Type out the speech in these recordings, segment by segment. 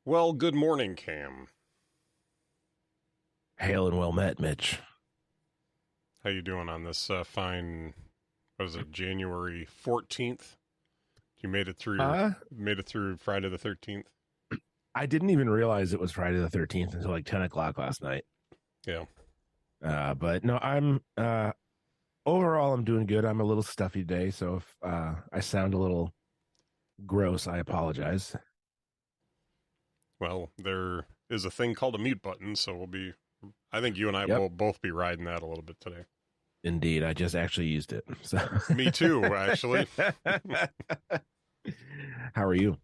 Well, good morning, Cam. Hail and well met, Mitch. How you doing on this fine, what is it, January 14th? You made it through Friday the 13th? I didn't even realize it was Friday the 13th until like 10 o'clock last night. Yeah. But no, I'm overall I'm doing good. I'm a little stuffy today, so if I sound a little gross, I apologize. Well, there is a thing called a mute button, so I think you and I Yep, will both be riding that a little bit today. indeed. I just actually used it. So Me too, actually. How are you?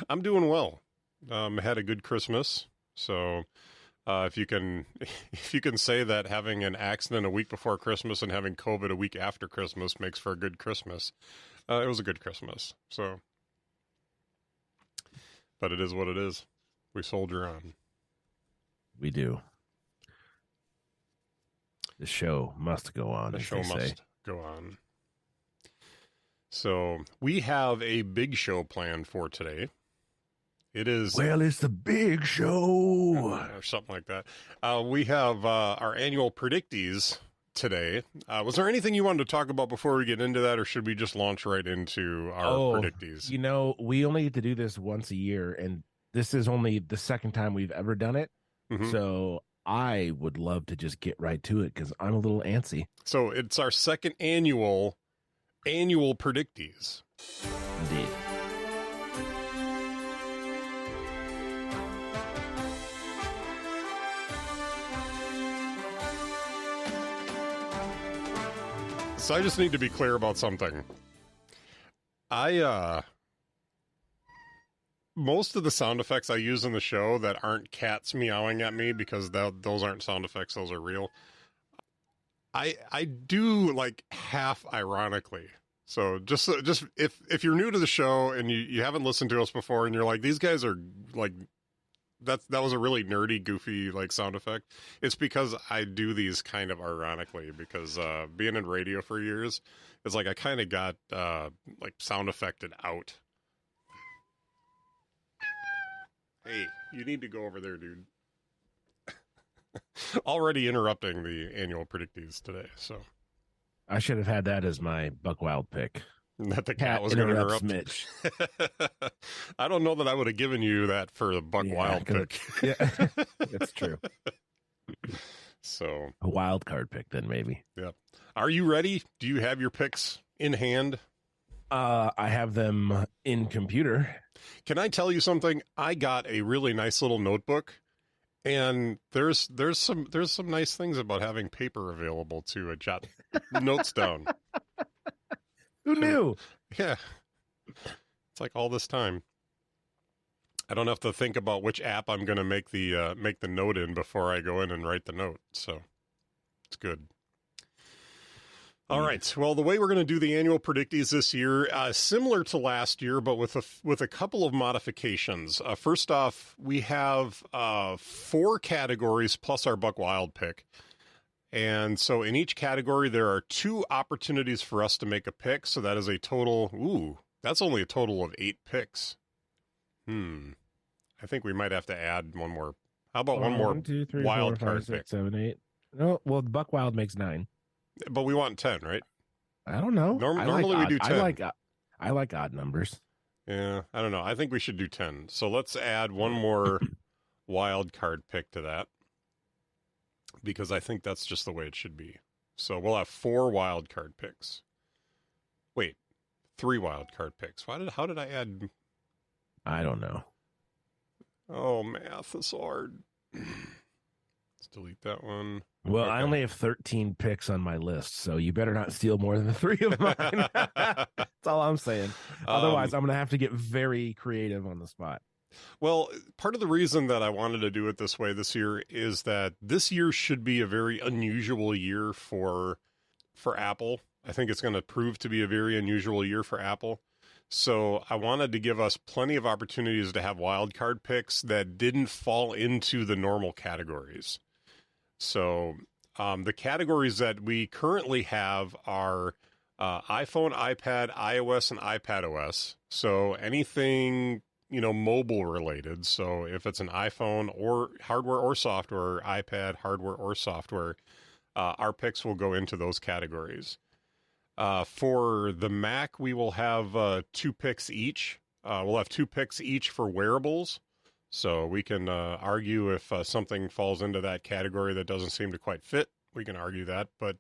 I'm doing well. Had a good Christmas, so if you can, if you can say that having an accident a week before Christmas and having COVID a week after Christmas makes for a good Christmas, it was a good Christmas. So, but it is what it is. We soldier on. We do. The show must go on, The as show they say. must go on. So we have a big show planned for today. It is Well, it's the big show. or something like that. We have our annual predictees today. Was there anything you wanted to talk about before we get into that, or should we just launch right into our predictees? You know, we only get to do this once a year, and this is only the second time we've ever done it. Mm-hmm. So I would love to just get right to it because I'm a little antsy. So it's our second annual predictees. Indeed. So I just need to be clear about something. Most of the sound effects I use in the show that aren't cats meowing at me, because those aren't sound effects, those are real. I do like half ironically. So just if you're new to the show and you haven't listened to us before and you're like, these guys are like, that was a really nerdy, goofy like sound effect. It's because I do these kind of ironically, because being in radio for years, it's like I kind of got like sound effected out. Hey, you need to go over there, dude. Already interrupting the annual predictees today, so I should have had that as my Buck Wild pick. that the cat was going to interrupt Mitch. I don't know that I would have given you that for the Buck Wild pick. Yeah, that's true. So a wild card pick, then maybe. Yeah. Are you ready? Do you have your picks in hand? I have them in computer. Can I tell you something? I got a really nice little notebook, and there's some nice things about having paper available to jot notes down. Who knew? Yeah. It's like all this time. I don't have to think about which app I'm going to make the note in before I go in and write the note. So it's good. All right. Well, the way we're going to do the annual predictees this year, similar to last year, but with a couple of modifications. First off, we have 4 categories plus our Buck Wild pick. And so in each category, there are 2 opportunities for us to make a pick. So that is a total. That's only a total of 8 picks. I think we might have to add one more. How about one more 1, 2, 3, wild 4, 5, card 6, pick? 7, 8. No, well, the Buck Wild makes 9. But we want 10, right? I don't know. Normally we do 10. I like odd numbers. Yeah, I don't know. I think we should do 10. So let's add one more wild card pick to that, because I think that's just the way it should be. So we'll have 4 wild card picks. Wait, 3 wild card picks. How did I add? I don't know. Oh, math is hard. Let's delete that one. Well, Okay. I only have 13 picks on my list, so you better not steal more than the 3 of mine. That's all I'm saying. Otherwise, I'm going to have to get very creative on the spot. Well, part of the reason that I wanted to do it this way this year is that this year should be a very unusual year for Apple. I think it's going to prove to be a very unusual year for Apple. So I wanted to give us plenty of opportunities to have wildcard picks that didn't fall into the normal categories. So the categories that we currently have are iPhone, iPad, iOS, and iPadOS. So anything mobile related. So if it's an iPhone or hardware or software, iPad hardware or software, our picks will go into those categories. For the Mac, we will have 2 picks each. We'll have 2 picks each for wearables. So we can argue if something falls into that category that doesn't seem to quite fit. We can argue that. But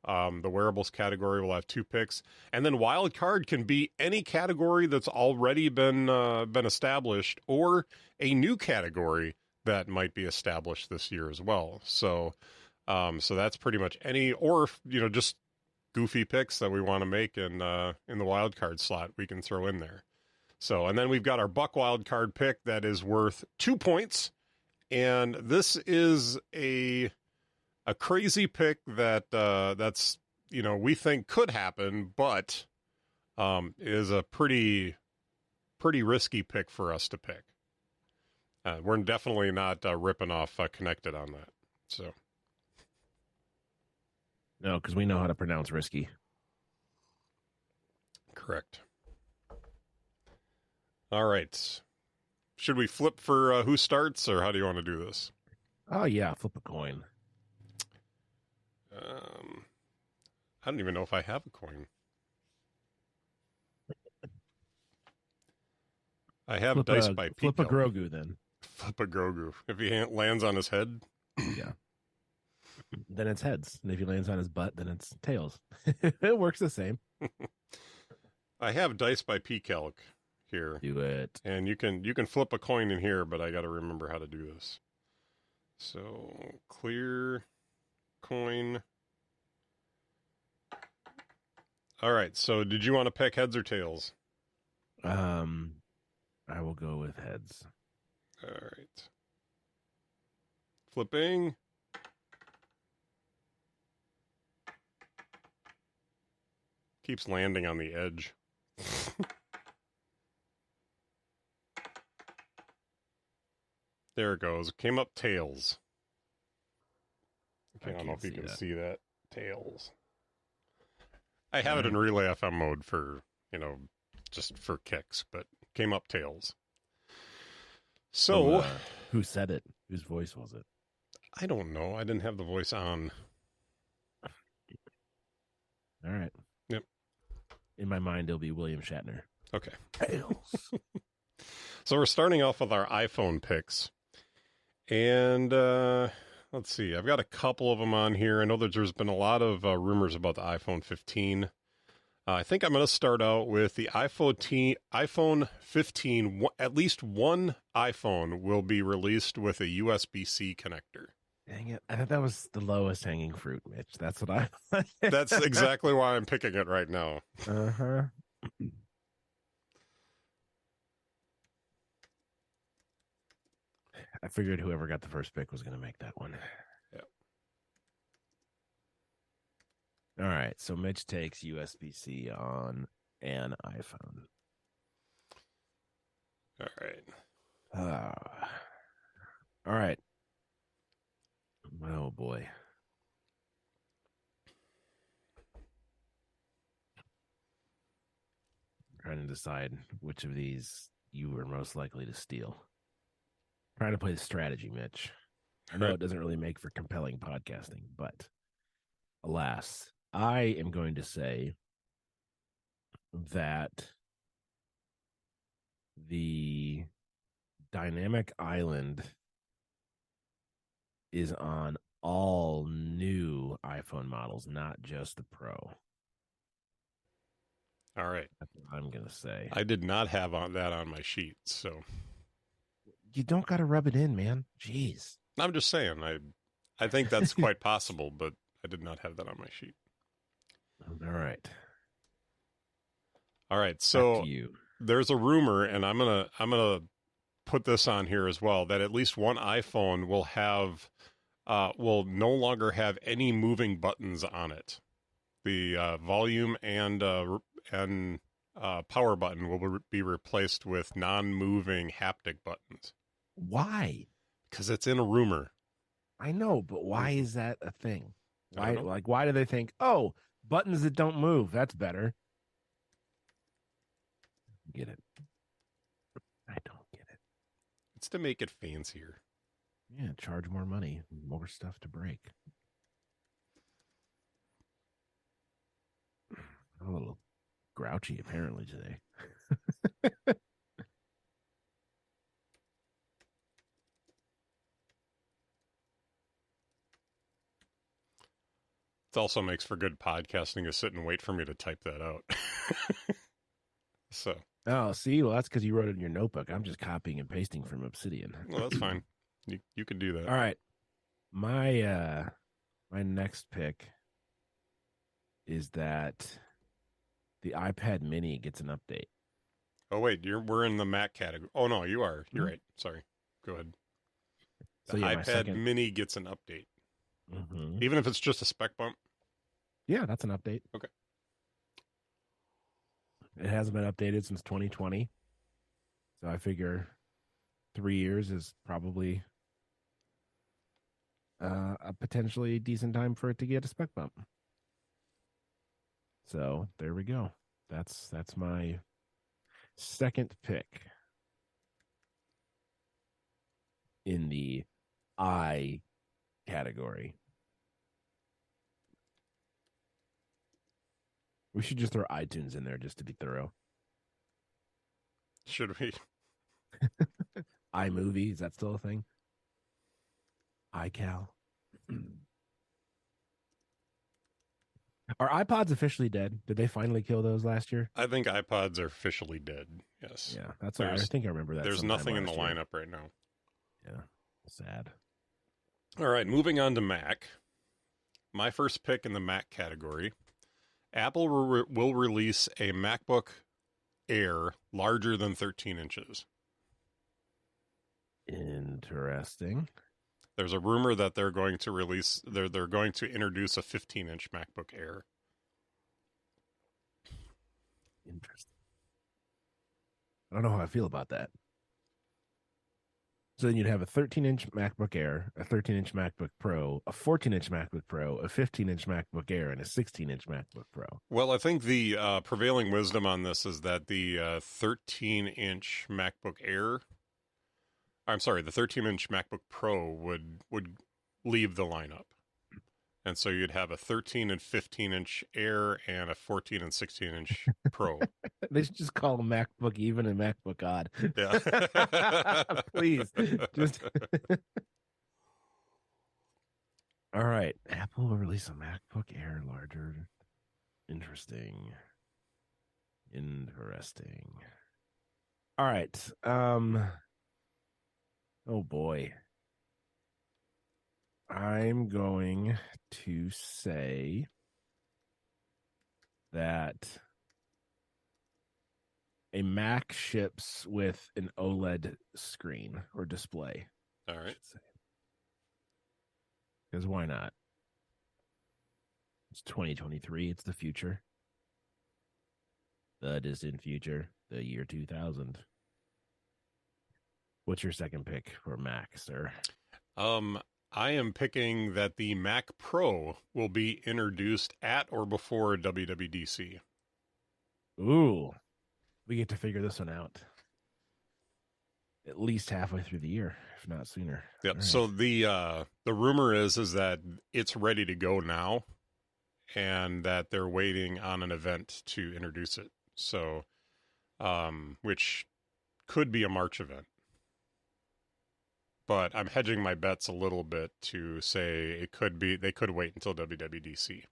the wearables category will have 2 picks. And then wild card can be any category that's already been established or a new category that might be established this year as well. So that's pretty much any, or just goofy picks that we want to make in the wild card slot we can throw in there. So, and then we've got our Buck wild card pick that is worth 2 points, and this is a crazy pick that's we think could happen, but is a pretty risky pick for us to pick. We're definitely not ripping off Connected on that. So. No, because we know how to pronounce risky. Correct. All right. Should we flip for who starts, or how do you want to do this? Oh, yeah, flip a coin. I don't even know if I have a coin. I have flip dice by Pete. Flip a Grogu, then. Flip a Grogu. If he lands on his head? Yeah. Then it's heads. And if he lands on his butt, then it's tails. It works the same. I have dice by P-Calc here. Do it. And you can flip a coin in here, but I got to remember how to do this. So, clear coin. All right. So, did you want to pick heads or tails? I will go with heads. All right. Flipping. Keeps landing on the edge. There it goes. Came up tails. Okay, I don't know if you can see that. Tails. I have it in Relay FM mode for, just for kicks, but came up tails. So. Who said it? Whose voice was it? I don't know. I didn't have the voice on. All right. Yep. In my mind, it'll be William Shatner. Okay. Tails. So we're starting off with our iPhone picks. And let's see. I've got a couple of them on here. I know that there's been a lot of rumors about the iPhone 15. I think I'm going to start out with the iPhone 15. At least one iPhone will be released with a USB-C connector. Dang it. I thought that was the lowest hanging fruit, Mitch. That's what I... That's exactly why I'm picking it right now. Uh-huh. I figured whoever got the first pick was going to make that one. Yeah. All right. So Mitch takes USB-C on an iPhone. All right. All right. Oh, boy. I'm trying to decide which of these you were most likely to steal. Trying to play the strategy, Mitch. I know it doesn't really make for compelling podcasting, but alas, I am going to say that the dynamic island is on all new iPhone models, not just the Pro. All right. That's what I'm going to say. I did not have that on my sheet, so... You don't got to rub it in, man. Jeez. I'm just saying. I think that's quite possible, but I did not have that on my sheet. All right. All right. So there's a rumor, and I'm gonna put this on here as well, that at least one iPhone will no longer have any moving buttons on it. The volume and power button will be replaced with non-moving haptic buttons. Why? Because it's in a rumor. I know, but why is that a thing? Why do they think, oh, buttons that don't move, that's better? Get it? I don't to make it fancier. Yeah, charge more money, more stuff to break. I'm a little grouchy apparently today. It also makes for good podcasting to sit and wait for me to type that out. So. Oh, see, well, that's because you wrote it in your notebook. I'm just copying and pasting from Obsidian. Well, that's fine. You can do that. All right, my next pick is that the iPad Mini gets an update. Oh wait, we're in the Mac category. Oh no, you are. You're right. Sorry. Go ahead. The iPad Mini gets an update, even if it's just a spec bump. Yeah, that's an update. Okay. It hasn't been updated since 2020, so I figure 3 years is probably a potentially decent time for it to get a spec bump. So there we go. That's my second pick in the I category. We should just throw iTunes in there just to be thorough. Should we? iMovie, is that still a thing? iCal. Are iPods officially dead? Did they finally kill those last year? I think iPods are officially dead. Yes. Yeah, that's what I think. I remember that. There's nothing in the lineup right now. Yeah, sad. All right, moving on to Mac. My first pick in the Mac category. Apple will release a MacBook Air larger than 13 inches. Interesting. There's a rumor that they're going to release, they're going to introduce a 15-inch MacBook Air. Interesting. I don't know how I feel about that. So then you'd have a 13-inch MacBook Air, a 13-inch MacBook Pro, a 14-inch MacBook Pro, a 15-inch MacBook Air, and a 16-inch MacBook Pro. Well, I think the prevailing wisdom on this is that the 13-inch MacBook Air, I'm sorry, the 13-inch MacBook Pro would leave the lineup. And so you'd have a 13 and 15-inch Air and a 14 and 16-inch Pro. They should just call them MacBook Even and MacBook Odd. Yeah. Please. Just All right. Apple will release a MacBook Air larger. Interesting. All right. Oh boy. I'm going to say that a Mac ships with an OLED screen or display. All right. Because why not? It's 2023. It's the future. The distant future. The year 2000. What's your second pick for Mac, sir? I am picking that the Mac Pro will be introduced at or before WWDC. Ooh. We get to figure this one out at least halfway through the year, if not sooner. Yep. Right. So the rumor is that it's ready to go now, and that they're waiting on an event to introduce it. So, which could be a March event, but I'm hedging my bets a little bit to say they could wait until WWDC.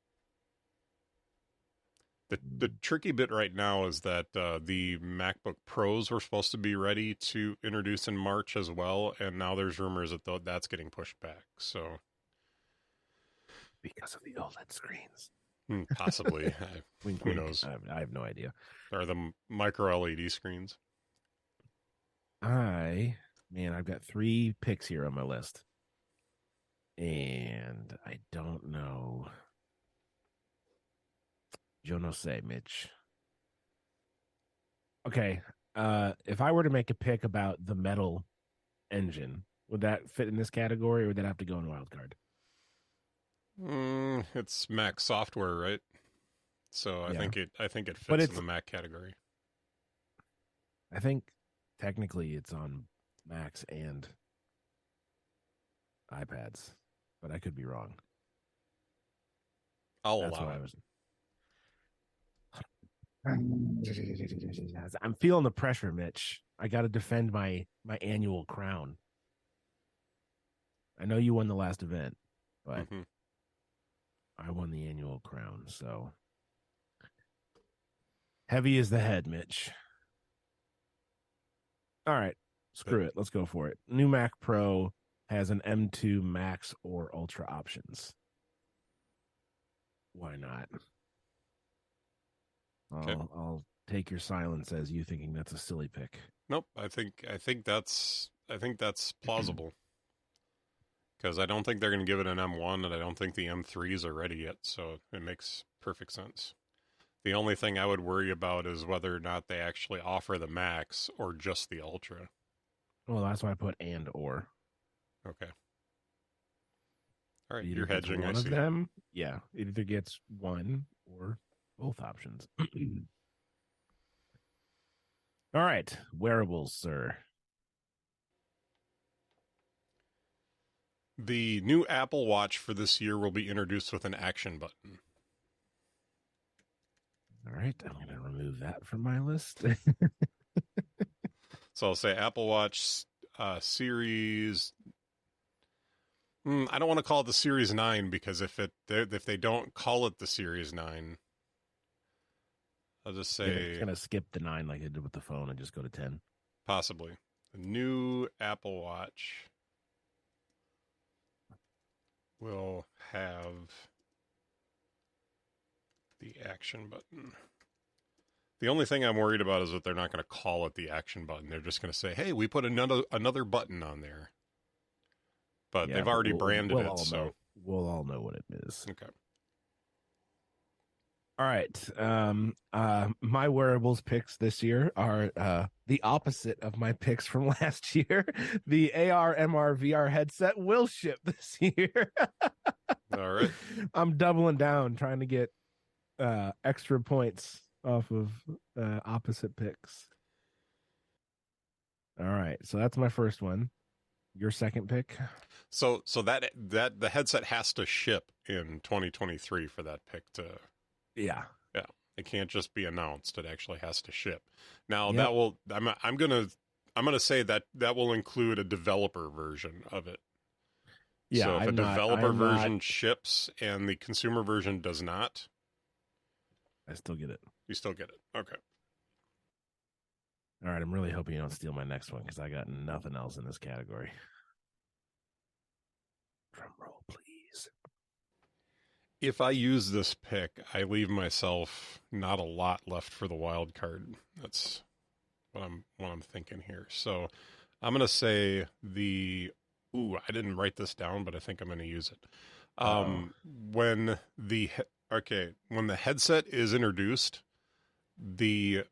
The tricky bit right now is that the MacBook Pros were supposed to be ready to introduce in March as well, and now there's rumors that that's getting pushed back. So because of the OLED screens, possibly. Who knows? I have no idea. Or the micro LED screens. I've got 3 picks here on my list, and I don't know. Yo no sé, Mitch. Okay. If I were to make a pick about the metal engine, would that fit in this category, or would that have to go in wildcard? It's Mac software, right? So I think it fits in the Mac category. I think technically it's on Macs and iPads, but I could be wrong. I'll That's allow what I it. was. I'm feeling the pressure, Mitch. I got to defend my annual crown. I know you won the last event, but Mm-hmm. I won the annual crown. So heavy is the head, Mitch. All right, screw it. Let's go for it. New Mac Pro has an M2 Max or Ultra options. Why not? Okay. I'll take your silence as you thinking that's a silly pick. Nope. I think that's plausible because I don't think they're going to give it an M1, and I don't think the M3s are ready yet. So it makes perfect sense. The only thing I would worry about is whether or not they actually offer the Max or just the Ultra. Well, that's why I put and or. Okay. All right. It either You're gets hedging. I one of see. them. Yeah, it either gets one or both options. All right, wearables, sir. The new Apple Watch for this year will be introduced with an action button. All right, I'm going to remove that from my list. So I'll say Apple Watch Series. I don't want to call it the Series 9 because if they don't call it the Series 9, I'll just say It's going to skip the 9 like it did with the phone and just go to 10. possibly. The new Apple Watch will have the action button. The only thing I'm worried about is that they're not going to call it the action button. They're just going to say, "Hey, we put another button on there." But they've already branded it, so we'll all know what it is. Okay. All right. My wearables picks this year are the opposite of my picks from last year. The AR MR VR headset will ship this year. All right. I'm doubling down, trying to get extra points off of opposite picks. All right, so that's my first one. Your second pick? So that the headset has to ship in 2023 for that pick to. Yeah. It can't just be announced. It actually has to ship. Now Yep. that will I'm gonna say that will include a developer version of it. Yeah. So if I'm a developer I'm version not, ships and the consumer version does not, I still get it. you still get it. Okay. All right, I'm really hoping you don't steal my next one because I got nothing else in this category. Drum roll, please. If I use this pick, I leave myself not a lot left for the wild card. That's what I'm thinking here. So I'm gonna say I didn't write this down, but I think I'm gonna use it. When the headset is introduced, the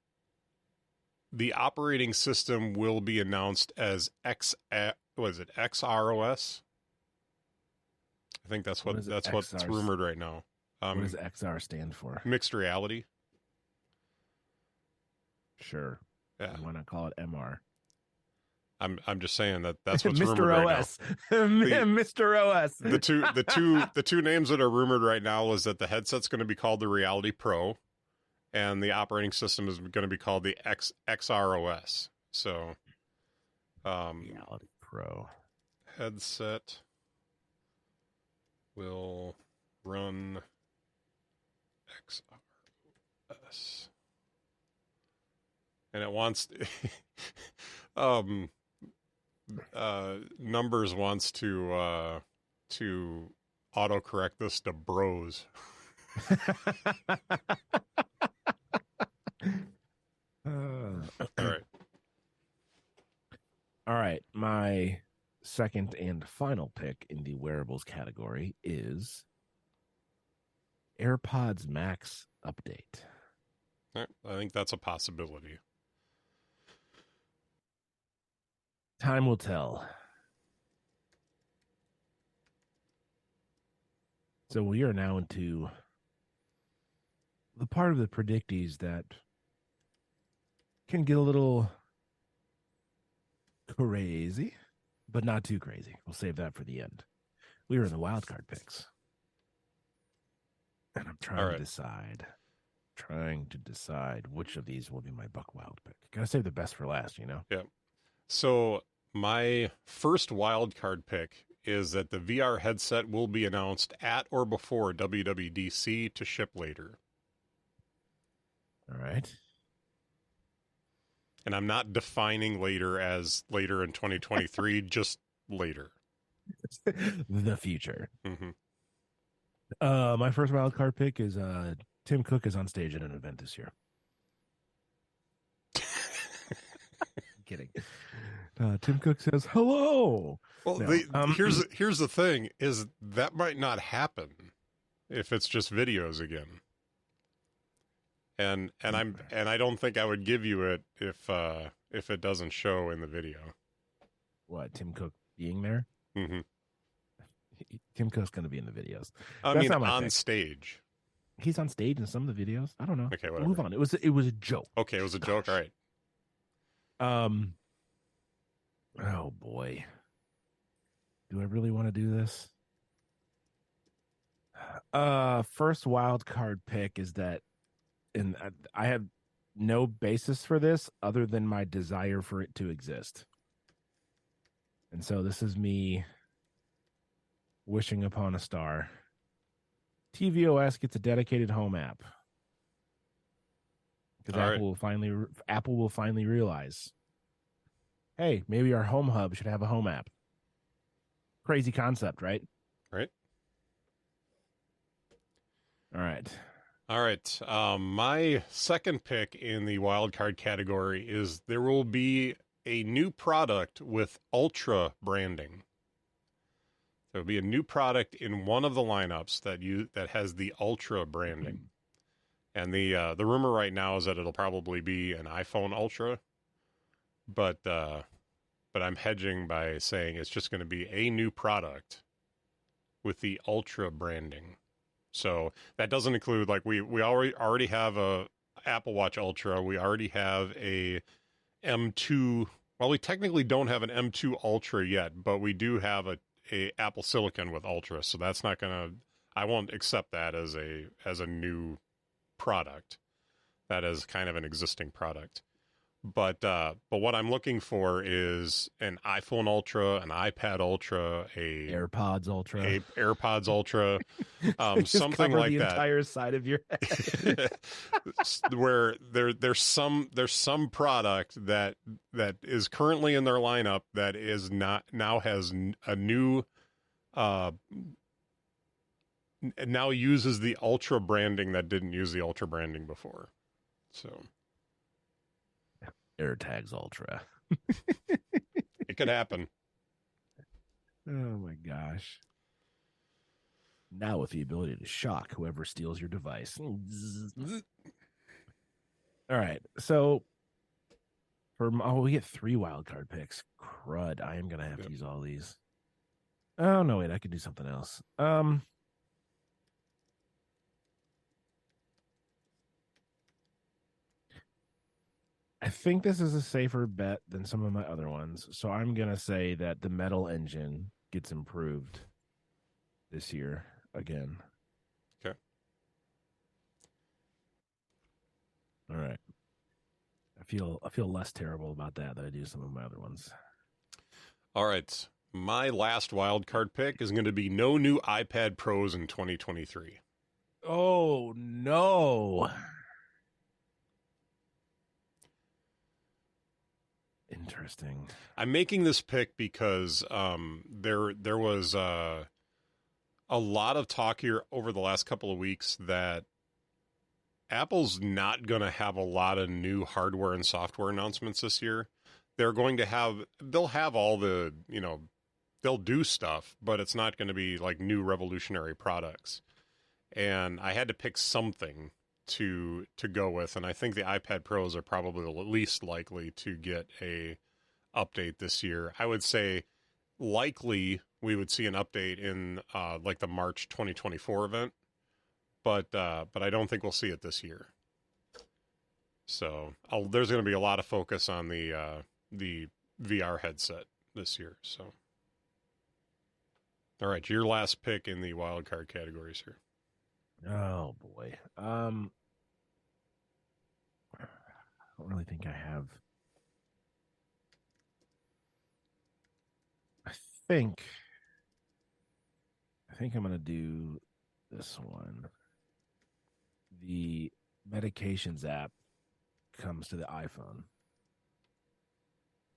operating system will be announced as XROS? I think that's what's rumored right now. What does XR stand for? Mixed reality. Sure. Yeah. Why not call it MR? I'm just saying that's what's Mr. rumored OS. right now. Mr. OS. The two names that are rumored right now is that the headset's going to be called the Reality Pro, and the operating system is going to be called the XROS. So, Reality Pro headset will run XROS, and it wants Numbers wants to autocorrect this to bros. All right. My second and final pick in the wearables category is AirPods Max update. I think that's a possibility. Time will tell. So we are now into the part of the predictees that can get a little crazy, but not too crazy. We'll save that for the end. We were in the wild card picks, and I'm All trying to right. decide. Trying to decide which of these will be my Buck Wild pick. Gotta save the best for last, you know? Yeah. So my first wild card pick is that the VR headset will be announced at or before WWDC to ship later. All right. And I'm not defining later as later in 2023, just later. The future. Mm-hmm. My first wild card pick is Tim Cook is on stage at an event this year. I'm kidding. Tim Cook says hello. Well, No, here's the thing: is that might not happen if it's just videos again. And I don't think I would give you it if it doesn't show in the video. what, Tim Cook being there? Mm-hmm. Tim Cook's going to be in the videos. I That's mean, not my on pick. stage. He's on stage in some of the videos. I don't know. Okay, whatever. Move on. It was a joke. Okay, it was a joke. All right. Oh boy. Do I really want to do this? First wild card pick is that, and I have no basis for this other than my desire for it to exist. And so this is me wishing upon a star. tvOS gets a dedicated home app because All Apple will finally realize, hey, maybe our home hub should have a home app. Crazy concept, right? Right. All right. All right. My second pick in the wild card category is there will be a new product with Ultra branding. There will be a new product in one of the lineups that has the Ultra branding. And the rumor right now is that it'll probably be an iPhone Ultra, but I'm hedging by saying it's just going to be a new product with the Ultra branding. So that doesn't include, like, we already have a Apple Watch Ultra. We already have a M2. Well, we technically don't have an M2 Ultra yet, but we do have a Apple Silicon with Ultra. So that's not gonna. I won't accept that as a new product. That is kind of an existing product. But what I'm looking for is an iPhone Ultra, an iPad Ultra, AirPods Ultra, AirPods Ultra, something cover like the that. entire side of your head. Where there's some product that is currently in their lineup that is not now has a new now uses the Ultra branding that didn't use the Ultra branding before. So AirTags Ultra. it could happen. Oh my gosh. Now with the ability to shock whoever steals your device. All right. So we get 3 wildcard picks. Crud. I am gonna have to use all these. Oh no, wait, I could do something else. I think this is a safer bet than some of my other ones. So I'm going to say that the metal engine gets improved this year again. Okay. All right. I feel less terrible about that than I do some of my other ones. All right. My last wild card pick is going to be no new iPad Pros in 2023. Oh, no. Interesting. I'm making this pick because there was a lot of talk here over the last couple of weeks that Apple's not going to have a lot of new hardware and software announcements this year. They'll have all the, they'll do stuff, but it's not going to be like new revolutionary products. And I had to pick something to go with, and I think the iPad Pros are probably the least likely to get a update this year. I would say likely we would see an update in like the March 2024 event, but I don't think we'll see it this year. So there's going to be a lot of focus on the VR headset this year. So, all right, your last pick in the wild card categories here. Oh boy. I don't really think I have. I think I'm gonna do this one. The medications app comes to the iPhone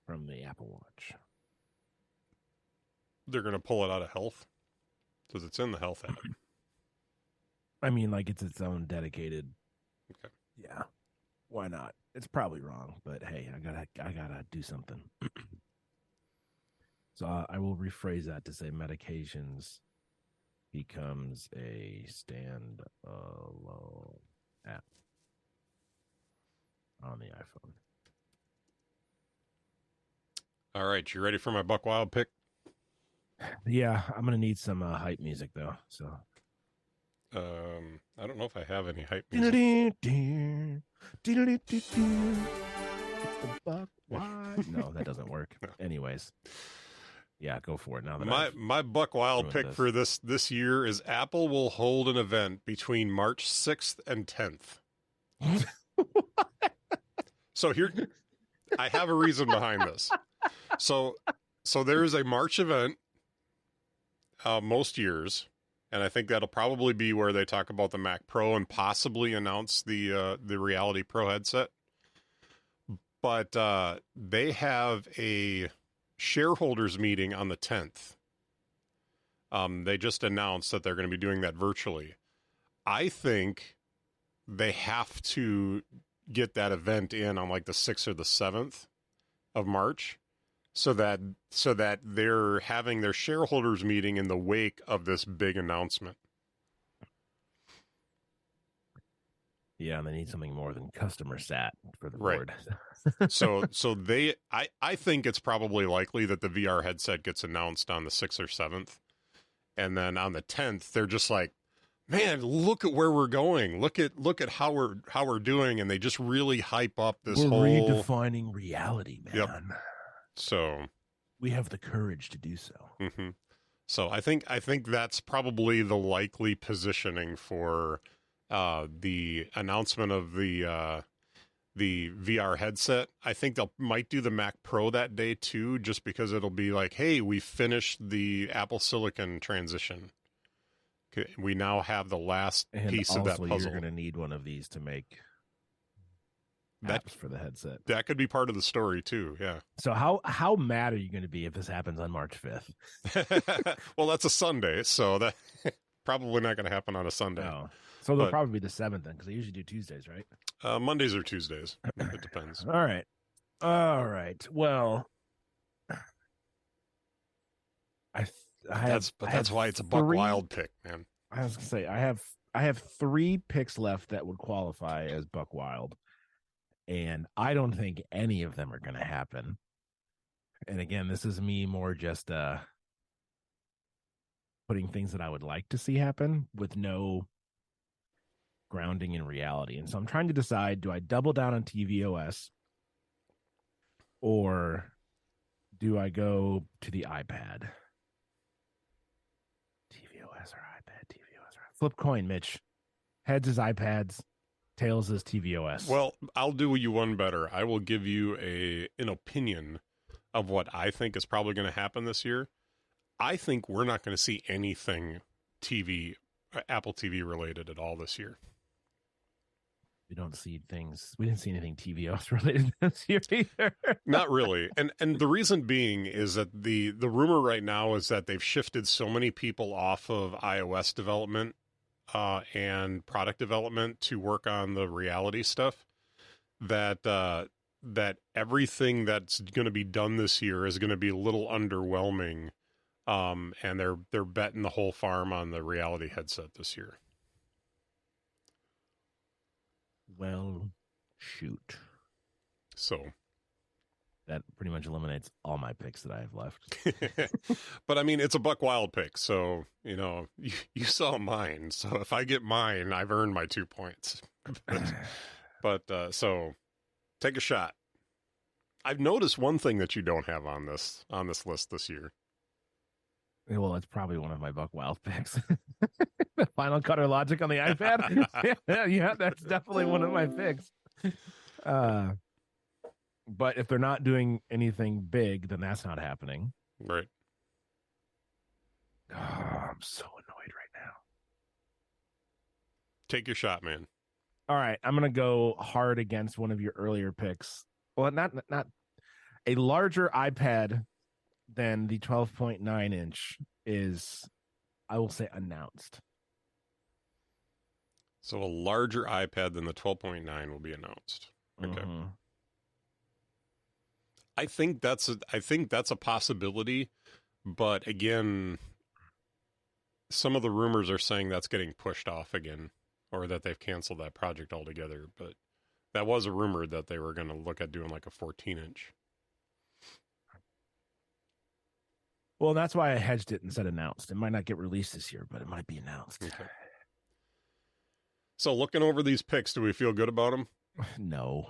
from the Apple Watch. They're going to pull it out of health because it's in the health app. I mean, like it's its own dedicated. Okay. Yeah. Why not? It's probably wrong, but hey, I gotta do something. So I will rephrase that to say medications becomes a standalone app on the iPhone. All right, you ready for my Buck Wild pick? Yeah, I'm gonna need some hype music though. So I don't know if I have any hype music. It's the Buck Wild. No, that doesn't work. No. Anyways, yeah, go for it. Now that my Buck Wild pick for this year is Apple will hold an event between March 6th and 10th. So here, I have a reason behind this. So there is a March event most years, and I think that'll probably be where they talk about the Mac Pro and possibly announce the Reality Pro headset. But they have a shareholders meeting on the 10th. They just announced that they're going to be doing that virtually. I think they have to get that event in on like the 6th or the 7th of March so that they're having their shareholders meeting in the wake of this big announcement. Yeah, and they need something more than customer sat for the board. So I think it's probably likely that the VR headset gets announced on the 6th or 7th. And then on the 10th, they're just like, man, look at where we're going. Look at how we're doing. And they just really hype up this we're whole redefining reality, man. Yep. So we have the courage to do so. Mm-hmm. So I think that's probably the likely positioning for the announcement of the VR headset. I think they'll might do the Mac Pro that day too, just because it'll be like, hey, we finished the Apple Silicon transition. We now have the last piece of that puzzle. You're going to need one of these to make apps for the headset. That could be part of the story too. Yeah. So how mad are you going to be if this happens on March 5th? Well, that's a Sunday, so that probably not going to happen on a Sunday. No. So they'll probably be the 7th then, because they usually do Tuesdays, right? Mondays or Tuesdays. It depends. All right. Well, that's why it's a Buck Wild pick, man. I was gonna say I have 3 picks left that would qualify as Buck Wild, and I don't think any of them are going to happen. And again, this is me more just putting things that I would like to see happen with no grounding in reality. And so I'm trying to decide, do I double down on tvOS or do I go to the iPad? tvOS or iPad, tvOS or iPad. Flip coin, Mitch. Heads is iPads, tails is tvOS. Well, I'll do you one better. I will give you an opinion of what I think is probably going to happen this year. I think we're not going to see anything Apple TV related at all this year. We didn't see anything tvOS related this year either. Not really. And the reason being is that the rumor right now is that they've shifted so many people off of iOS development and product development to work on the reality stuff that everything that's going to be done this year is going to be a little underwhelming. And they're betting the whole farm on the reality headset this year. Well, shoot. So that pretty much eliminates all my picks that I have left. But I mean, it's a Buck Wild pick, so you saw mine. So if I get mine, I've earned my 2 points. But so take a shot. I've noticed one thing that you don't have on this list this year. Well, it's probably one of my Buck Wild picks. The Final Cutter Logic on the iPad. Yeah, that's definitely one of my picks. But if they're not doing anything big, then that's not happening. Right. Oh, I'm so annoyed right now. Take your shot, man. All right, I'm gonna go hard against one of your earlier picks. Well, not a larger iPad than the 12.9 inch is, I will say, announced. So a larger iPad than the 12.9 will be announced. Okay. Mm-hmm. I think that's a possibility, but again, some of the rumors are saying that's getting pushed off again, or that they've canceled that project altogether. But that was a rumor that they were going to look at doing like a 14-inch. Well, that's why I hedged it and said announced. It might not get released this year, but it might be announced. Okay. So looking over these picks, do we feel good about them? No.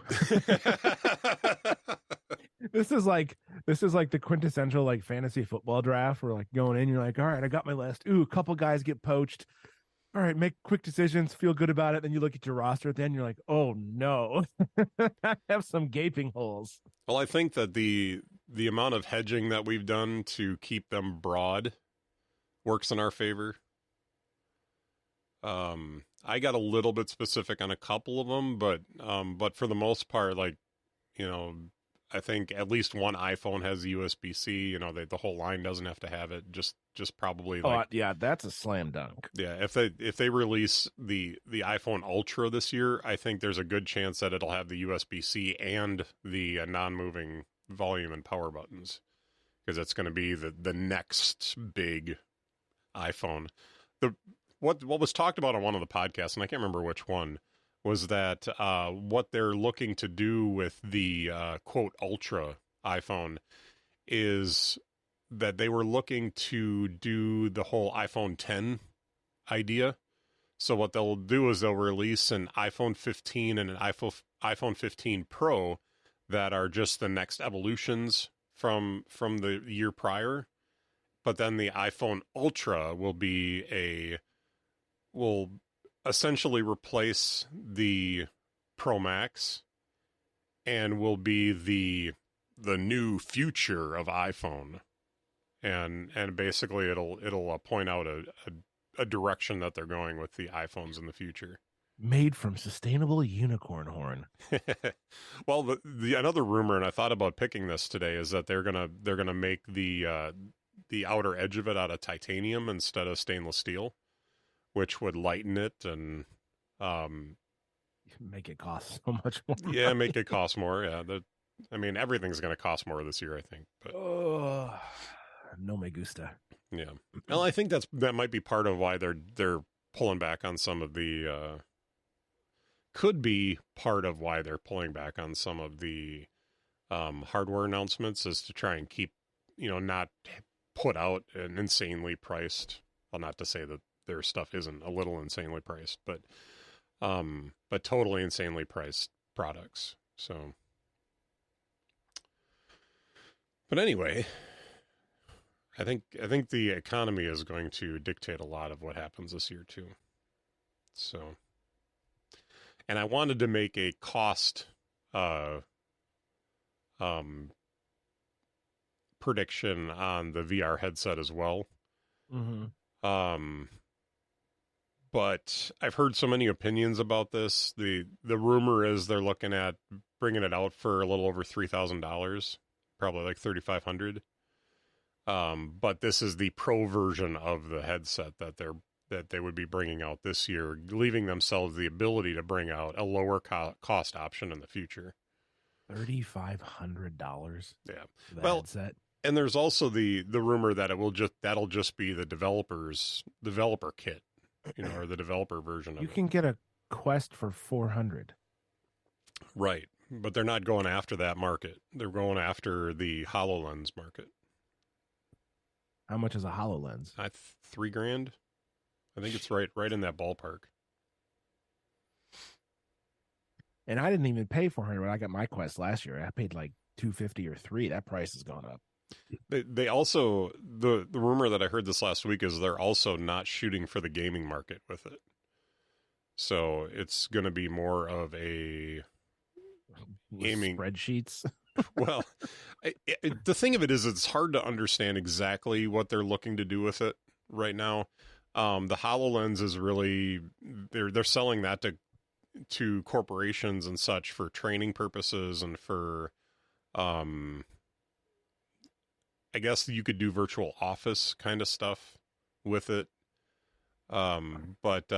This is like the quintessential like fantasy football draft where like going in, you're like, all right, I got my list. Ooh, a couple guys get poached. All right, make quick decisions, feel good about it. Then you look at your roster at the end, you're like, oh no. I have some gaping holes. Well, I think that the amount of hedging that we've done to keep them broad works in our favor. I got a little bit specific on a couple of them, but for the most part, like, you know, I think at least one iPhone has USB-C. You know, the whole line doesn't have to have it. Just probably. Like, yeah, that's a slam dunk. Yeah, if they release the iPhone Ultra this year, I think there's a good chance that it'll have the USB-C and the non-moving volume and power buttons, because it's going to be the next big iPhone. What was talked about on one of the podcasts, and I can't remember which one, was that what they're looking to do with the quote Ultra iPhone is that they were looking to do the whole iPhone 10 idea. So what they'll do is they'll release an iPhone 15 and an iPhone 15 Pro that are just the next evolutions from the year prior. But then the iPhone Ultra will essentially replace the Pro Max and will be the new future of iPhone. And basically it'll point out a direction that they're going with the iPhones in the future. Made from sustainable unicorn horn. Well, the another rumor, and I thought about picking this today, is that they're gonna make the outer edge of it out of titanium instead of stainless steel, which would lighten it and make it cost so much more. Yeah, make it cost more. Yeah, I mean, everything's going to cost more this year, I think. But no me gusta. Yeah, well, I think that might be part of why they're pulling back on some of the. Could be part of why they're pulling back on some of the hardware announcements, is to try and keep, not put out an insanely priced. Well, not to say that their stuff isn't a little insanely priced, but totally insanely priced products. So, but anyway, I think the economy is going to dictate a lot of what happens this year too. So, and I wanted to make a cost prediction on the VR headset as well. Mm-hmm. But I've heard so many opinions about this. The rumor is they're looking at bringing it out for a little over $3,000, probably like $3,500. But this is the pro version of the headset that they would be bringing out this year, leaving themselves the ability to bring out a lower cost option in the future. $3,500. Yeah. For the headset. And there's also the rumor that that'll just be the developer kit, or the developer version of it. You can get a Quest for $400. Right. But they're not going after that market. They're going after the HoloLens market. How much is a HoloLens? $3,000. I think it's right in that ballpark. And I didn't even pay $400 when I got my Quest last year. I paid like 250 or 3. That price has gone up. They also, the rumor that I heard this last week is they're also not shooting for the gaming market with it. So it's going to be more of a gaming spreadsheets. Well, the thing of it is, it's hard to understand exactly what they're looking to do with it right now. The HoloLens is really they're selling that to corporations and such for training purposes and for, I guess you could do virtual office kind of stuff with it. But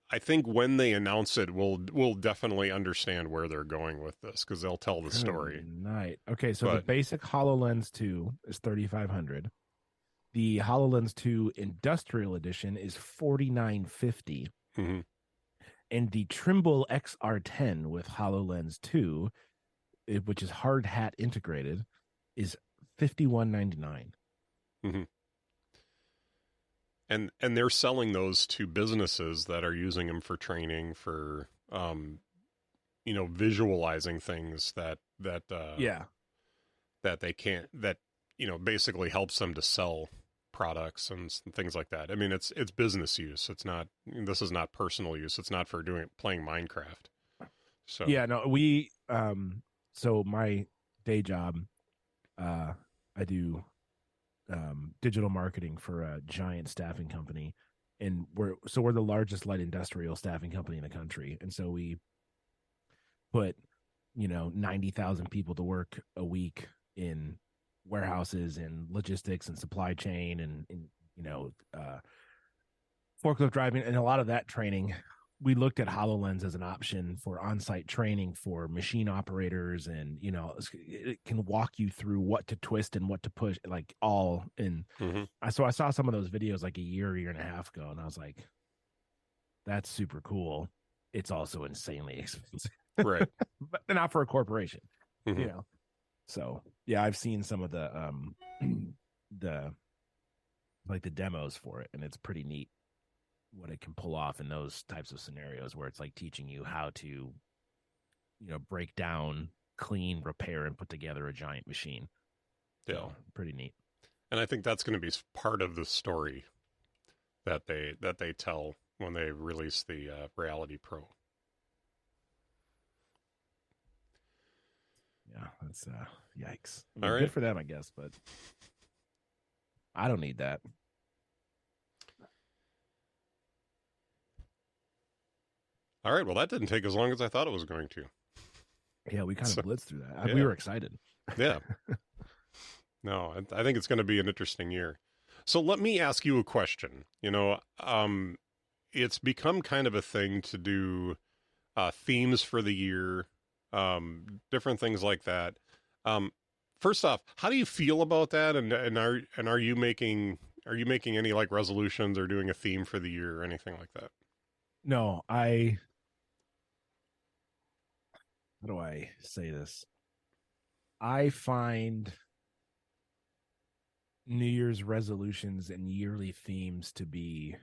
I think when they announce it, we'll definitely understand where they're going with this because they'll tell the story. Night. Okay, so the basic HoloLens 2 is $3,500. The HoloLens 2 Industrial Edition is $4,950. Mm-hmm. And the Trimble XR10 with HoloLens 2, which is hard hat integrated, is $5,199. Mm-hmm. And they're selling those to businesses that are using them for training, for visualizing things that they can't, that basically helps them to sell products and things like that. I mean, it's business use. This is not personal use. It's not for playing Minecraft. So yeah, no, we so my day job, I do digital marketing for a giant staffing company, and we're the largest light industrial staffing company in the country, and so we put 90,000 people to work a week in warehouses and logistics and supply chain and forklift driving, and a lot of that training. We looked at HoloLens as an option for on-site training for machine operators, and it can walk you through what to twist and what to push, like all in. Mm-hmm. So I saw some of those videos like a year and a half ago, and I was like, "That's super cool." It's also insanely expensive, right? But not for a corporation, Mm-hmm. So yeah, I've seen some of the the demos for it, and it's pretty neat what it can pull off in those types of scenarios where it's like teaching you how to break down, clean, repair, and put together a giant machine. Yeah, so, pretty neat. And I think that's going to be part of the story that they tell when they release the Reality Pro. Yeah, that's yikes. I mean, all right, good for them, I guess, but I don't need that. All right, well, that didn't take as long as I thought it was going to. Yeah, we kind of blitzed through that. We were excited. Yeah. No, I think it's going to be an interesting year. So let me ask you a question. It's become kind of a thing to do themes for the year, different things like that. First off, how do you feel about that? And are you making any like resolutions or doing a theme for the year or anything like that? No, how do I say this? I find New Year's resolutions and yearly themes to be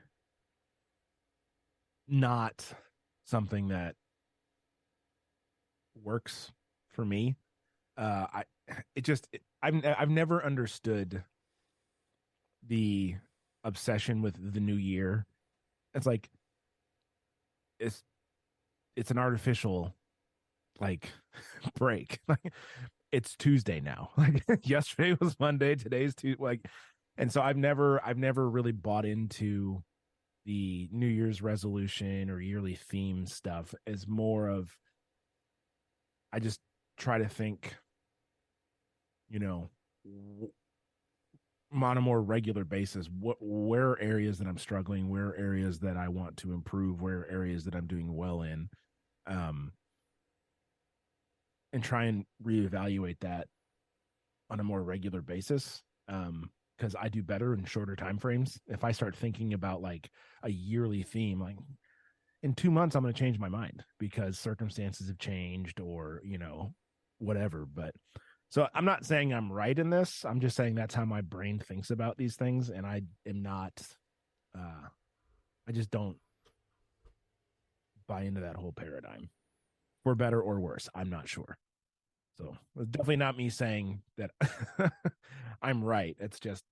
not something that works for me. I've never understood the obsession with the new year. It's like it's an artificial like break. Like it's Tuesday now. Like yesterday was Monday, today's Tuesday. Like, and so I've never really bought into the New Year's resolution or yearly theme stuff. As more of, I just try to think, on a more regular basis, where are areas that I'm struggling, where are areas that I want to improve, where are areas that I'm doing well in, and try and reevaluate that on a more regular basis. Because I do better in shorter time frames. If I start thinking about like a yearly theme, like in 2 months, I'm going to change my mind because circumstances have changed or, whatever. But so I'm not saying I'm right in this. I'm just saying that's how my brain thinks about these things. And I am not, I just don't buy into that whole paradigm, for better or worse. I'm not sure. So it's definitely not me saying that I'm right. It's just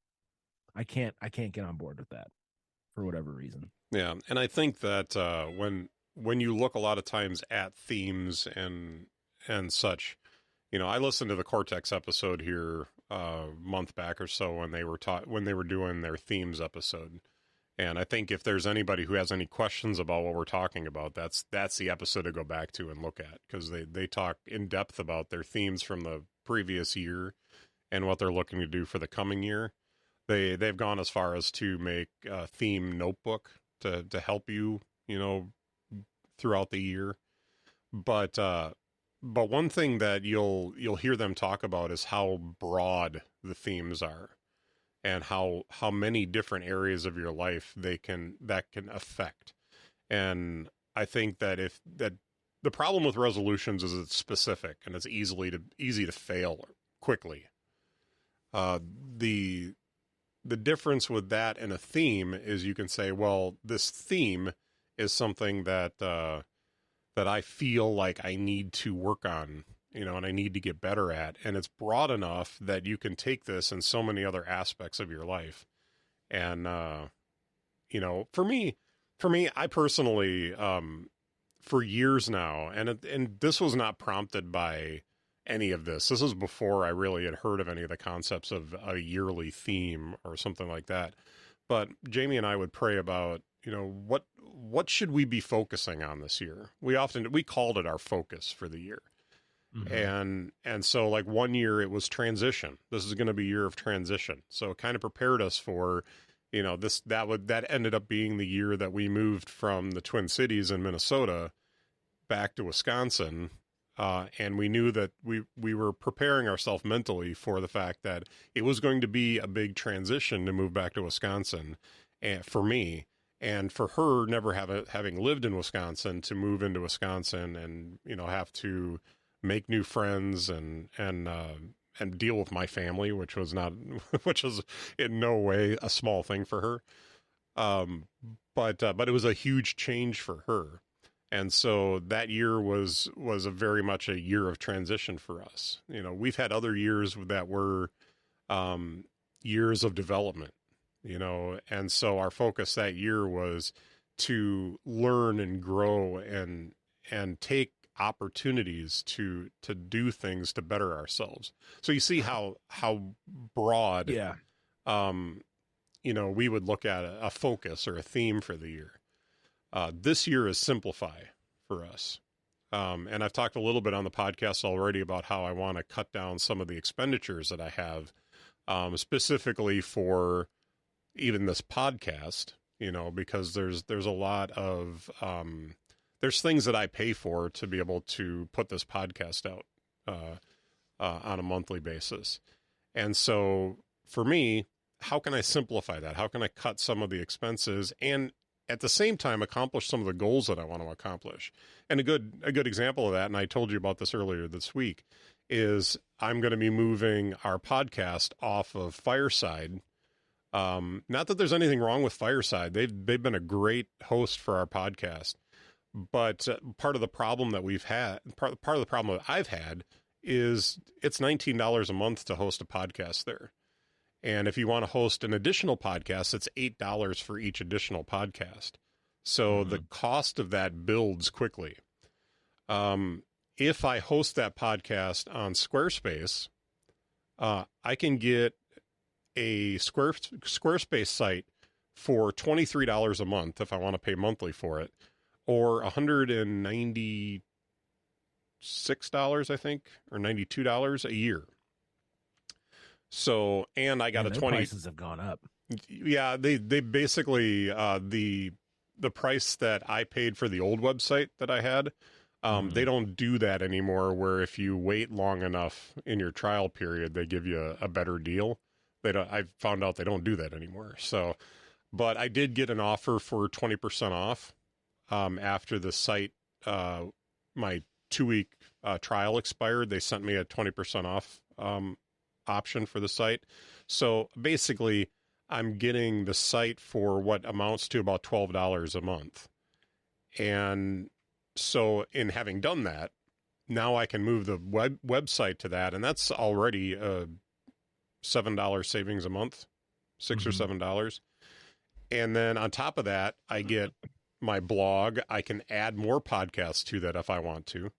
I can't get on board with that for whatever reason. Yeah, and I think that when you look a lot of times at themes and such, I listened to the Cortex episode here a month back or so when they were doing their themes episode. And I think if there's anybody who has any questions about what we're talking about, that's the episode to go back to and look at, because they talk in depth about their themes from the previous year and what they're looking to do for the coming year. They've gone as far as to make a theme notebook to help you, throughout the year. But one thing that you'll hear them talk about is how broad the themes are, and how many different areas of your life that can affect. And I think that the problem with resolutions is it's specific and it's easy to fail quickly. The difference with that and a theme is you can say, well, this theme is something that I feel like I need to work on, and I need to get better at. And it's broad enough that you can take this in so many other aspects of your life. And, for me, I personally, for years now, and this was not prompted by any of this. This is before I really had heard of any of the concepts of a yearly theme or something like that. But Jamie and I would pray about, what should we be focusing on this year? We called it our focus for the year. Mm-hmm. And so like one year it was transition. This is going to be a year of transition. So it kind of prepared us for, that ended up being the year that we moved from the Twin Cities in Minnesota back to Wisconsin. And we knew that we were preparing ourselves mentally for the fact that it was going to be a big transition to move back to Wisconsin, and for me, and for her, never having lived in Wisconsin, to move into Wisconsin and have to make new friends and deal with my family, which was in no way a small thing for her. But it was a huge change for her. And so that year was a very much a year of transition for us. We've had other years that were years of development, and so our focus that year was to learn and grow and take opportunities to do things to better ourselves. So you see how broad, yeah, we would look at a focus or a theme for the year. This year is simplify for us. And I've talked a little bit on the podcast already about how I want to cut down some of the expenditures that I have, specifically for even this podcast, because there's a lot of, there's things that I pay for to be able to put this podcast out on a monthly basis. And so for me, how can I simplify that? How can I cut some of the expenses and at the same time accomplish some of the goals that I want to accomplish? And a good example of that, and I told you about this earlier this week, is I'm going to be moving our podcast off of Fireside. Not that there's anything wrong with Fireside. They've been a great host for our podcast. But part of the problem that we've had, part of the problem that I've had, is it's $19 a month to host a podcast there. And if you want to host an additional podcast, it's $8 for each additional podcast. So the cost of that builds quickly. If I host that podcast on Squarespace, I can get a Squarespace site for $23 a month if I want to pay monthly for it, or $196, I think, or $92 a year. So, and I got a 20. Prices have gone up. Yeah, they basically the price that I paid for the old website that I had, they don't do that anymore. Where if you wait long enough in your trial period, they give you a better deal. I found out they don't do that anymore. So, but I did get an offer for 20% off after the site, my 2-week trial expired. They sent me a 20% off option for the site. So basically, I'm getting the site for what amounts to about $12 a month. And so in having done that, now I can move the website to that, and that's already a $7 savings a month, $6 or $7. And then on top of that, I get my blog. I can add more podcasts to that if I want to,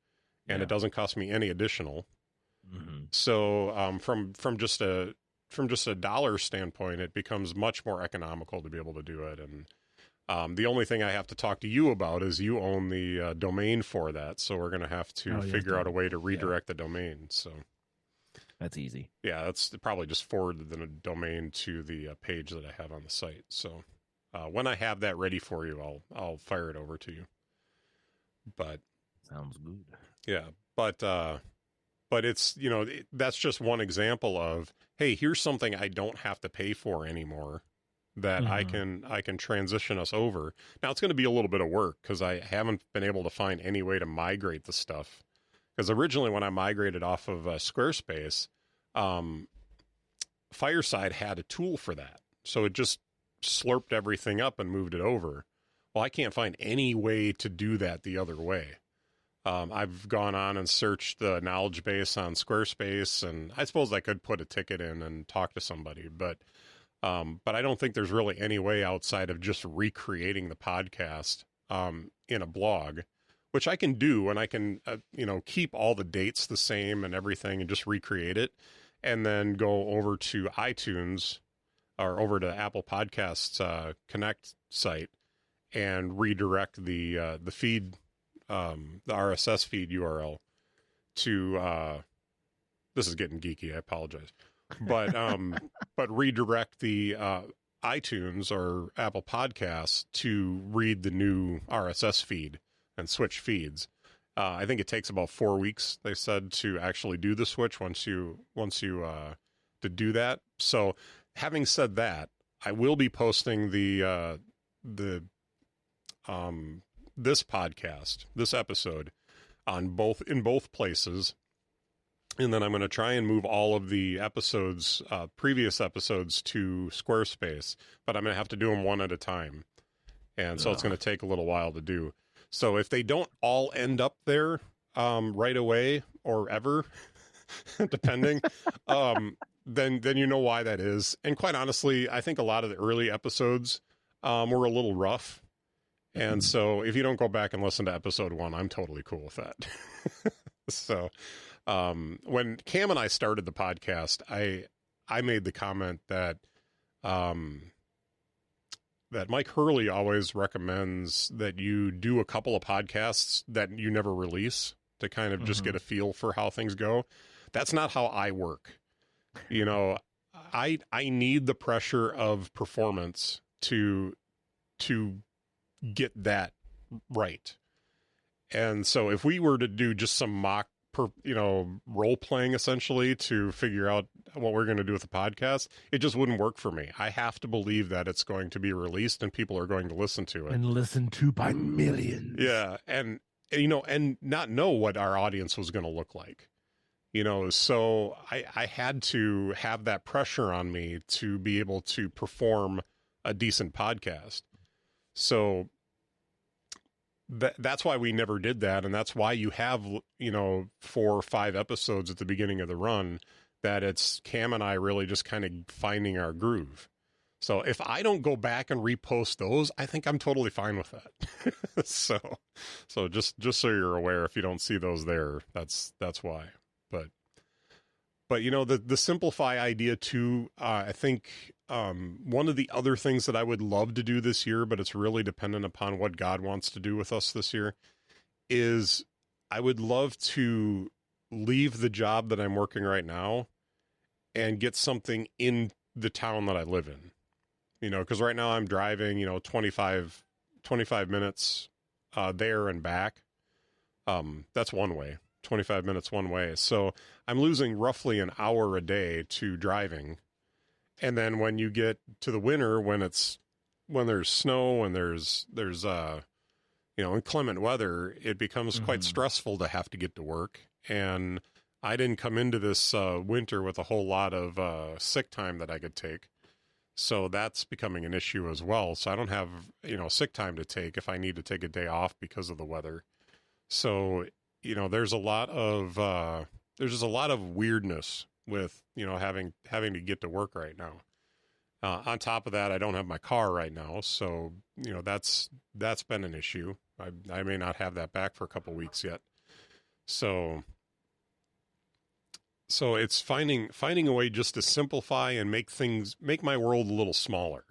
and it doesn't cost me any additional. So from just a dollar standpoint, it becomes much more economical to be able to do it. And the only thing I have to talk to you about is you own the domain for that, so we're going to have to figure out a way to redirect the domain. So that's easy. Yeah, that's probably just forward the domain to the page that I have on the site. So when I have that ready for you, I'll fire it over to you. But sounds good. Yeah, but it's, that's just one example of, hey, here's something I don't have to pay for anymore that I can transition us over. Now it's going to be a little bit of work because I haven't been able to find any way to migrate the stuff. Because originally when I migrated off of Squarespace, Fireside had a tool for that. So it just slurped everything up and moved it over. Well, I can't find any way to do that the other way. I've gone on and searched the knowledge base on Squarespace, and I suppose I could put a ticket in and talk to somebody, but I don't think there's really any way outside of just recreating the podcast in a blog, which I can do, and I can keep all the dates the same and everything and just recreate it, and then go over to iTunes or over to Apple Podcasts Connect site and redirect the feed, the RSS feed URL to this is getting geeky, I apologize, but redirect the iTunes or Apple Podcasts to read the new RSS feed and switch feeds. I think it takes about 4 weeks, they said, to actually do the switch once you to do that. So having said that, I will be posting this podcast, this episode, in both places, and then I'm going to try and move all of the episodes, previous episodes, to Squarespace, but I'm going to have to do them one at a time, and so it's going to take a little while to do. So if they don't all end up there right away or ever, depending, then you know why that is. And quite honestly, I think a lot of the early episodes were a little rough. And so if you don't go back and listen to episode 1, I'm totally cool with that. So when Cam and I started the podcast, I made the comment that that Mike Hurley always recommends that you do a couple of podcasts that you never release to kind of just get a feel for how things go. That's not how I work. I need the pressure of performance to get that right. And so if we were to do just some mock role playing essentially to figure out what we're going to do with the podcast, it just wouldn't work for me. I have to believe that it's going to be released and people are going to listen to it, and listen to by millions. Yeah. And not know what our audience was going to look like, so I had to have that pressure on me to be able to perform a decent podcast. So that's why we never did that. And that's why you have, 4 or 5 episodes at the beginning of the run that it's Cam and I really just kind of finding our groove. So if I don't go back and repost those, I think I'm totally fine with that. so just so you're aware, if you don't see those there, that's why. But the simplify idea too, I think one of the other things that I would love to do this year, but it's really dependent upon what God wants to do with us this year, is I would love to leave the job that I'm working right now and get something in the town that I live in. Because right now I'm driving, 25 minutes there and back. That's one way. 25 minutes one way. So I'm losing roughly an hour a day to driving. And then when you get to the winter, when there's snow and there's inclement weather, it becomes quite stressful to have to get to work. And I didn't come into this winter with a whole lot of sick time that I could take. So that's becoming an issue as well. So I don't have, sick time to take if I need to take a day off because of the weather. So there's a lot of there's just a lot of weirdness with having to get to work right now. On top of that, I don't have my car right now, so that's been an issue. I may not have that back for a couple weeks yet. So it's finding a way just to simplify and make my world a little smaller,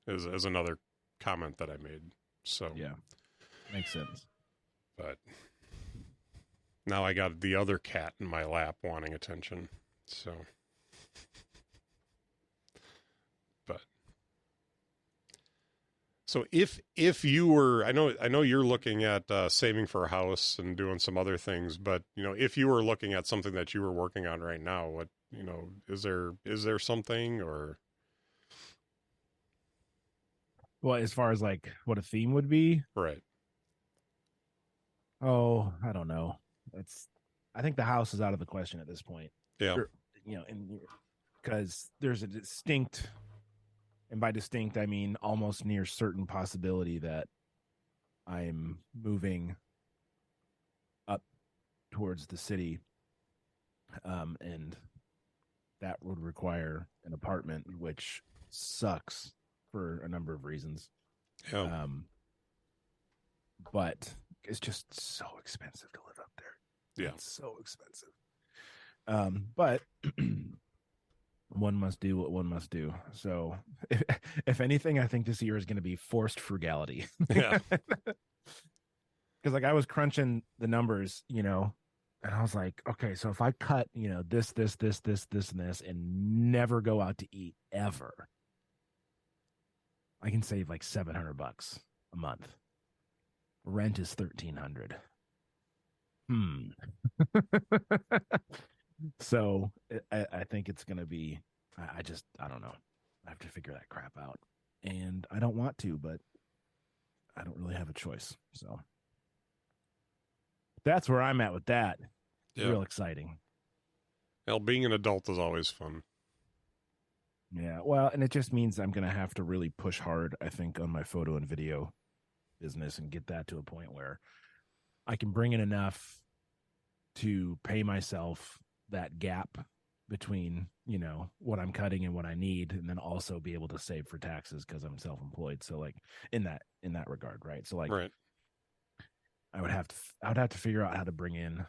as another comment that I made. So yeah, makes sense. But now I got the other cat in my lap wanting attention. So if you were, I know you're looking at saving for a house and doing some other things, but if you were looking at something that you were working on right now, what is there something or? Well, as far as like what a theme would be, right? Oh, I don't know. I think the house is out of the question at this point. Yeah. Because there's a distinct, and by distinct, I mean almost near certain possibility that I'm moving up towards the city. And that would require an apartment, which sucks for a number of reasons. Yeah. But it's just so expensive to live up there. Yeah. It's so expensive. But one must do what one must do. So if anything, I think this year is going to be forced frugality. Yeah. Because like I was crunching the numbers, and I was like, okay, so if I cut, this, and this, and never go out to eat ever, I can save like $700 a month. Rent is $1,300. So I think it's going to be, I don't know. I have to figure that crap out. And I don't want to, but I don't really have a choice. So that's where I'm at with that. Yeah. Real exciting. Well, being an adult is always fun. Yeah. Well, and it just means I'm going to have to really push hard, I think, on my photo and video business and get that to a point where I can bring in enough to pay myself that gap between, what I'm cutting and what I need, and then also be able to save for taxes because I'm self-employed. So like in that regard, right? So like right. I would have to figure out how to bring in,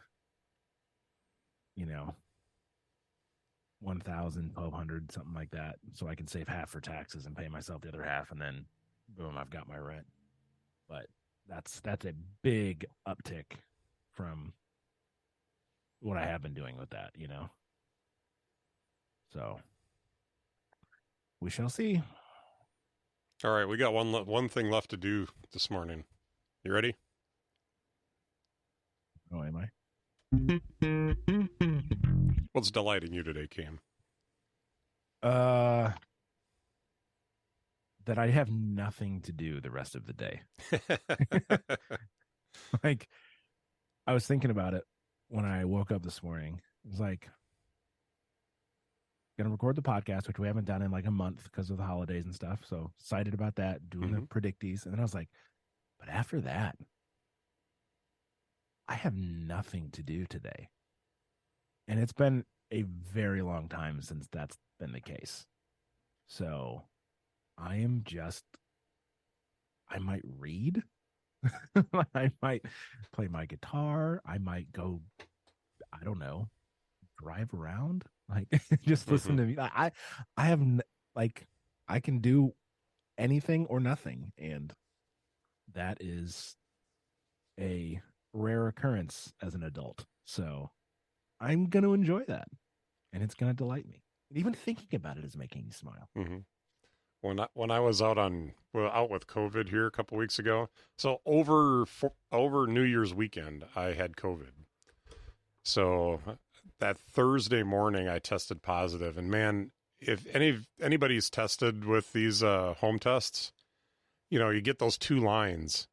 1,000, 1,200, something like that, so I can save half for taxes and pay myself the other half, and then boom, I've got my rent. But that's a big uptick from what I have been doing with that, So we shall see. All right, we got one thing left to do this morning. You ready? Oh, am I? What's delighting you today, Cam? That I have nothing to do the rest of the day. Like, I was thinking about it when I woke up this morning. It was like, gonna record the podcast, which we haven't done in like a month because of the holidays and stuff. So excited about that, doing the predicties. And then I was like, but after that, I have nothing to do today. And it's been a very long time since that's been the case. So I might read. I might play my guitar. I might go, I don't know, drive around. Like, just listen to me. I have, like, I can do anything or nothing. And that is a rare occurrence as an adult. So I'm going to enjoy that. And it's going to delight me. And even thinking about it is making me smile. Mm-hmm. When I was out with COVID here a couple weeks ago, so over New Year's weekend, I had COVID. So that Thursday morning, I tested positive, and man, if anybody's tested with these home tests, you get those two lines,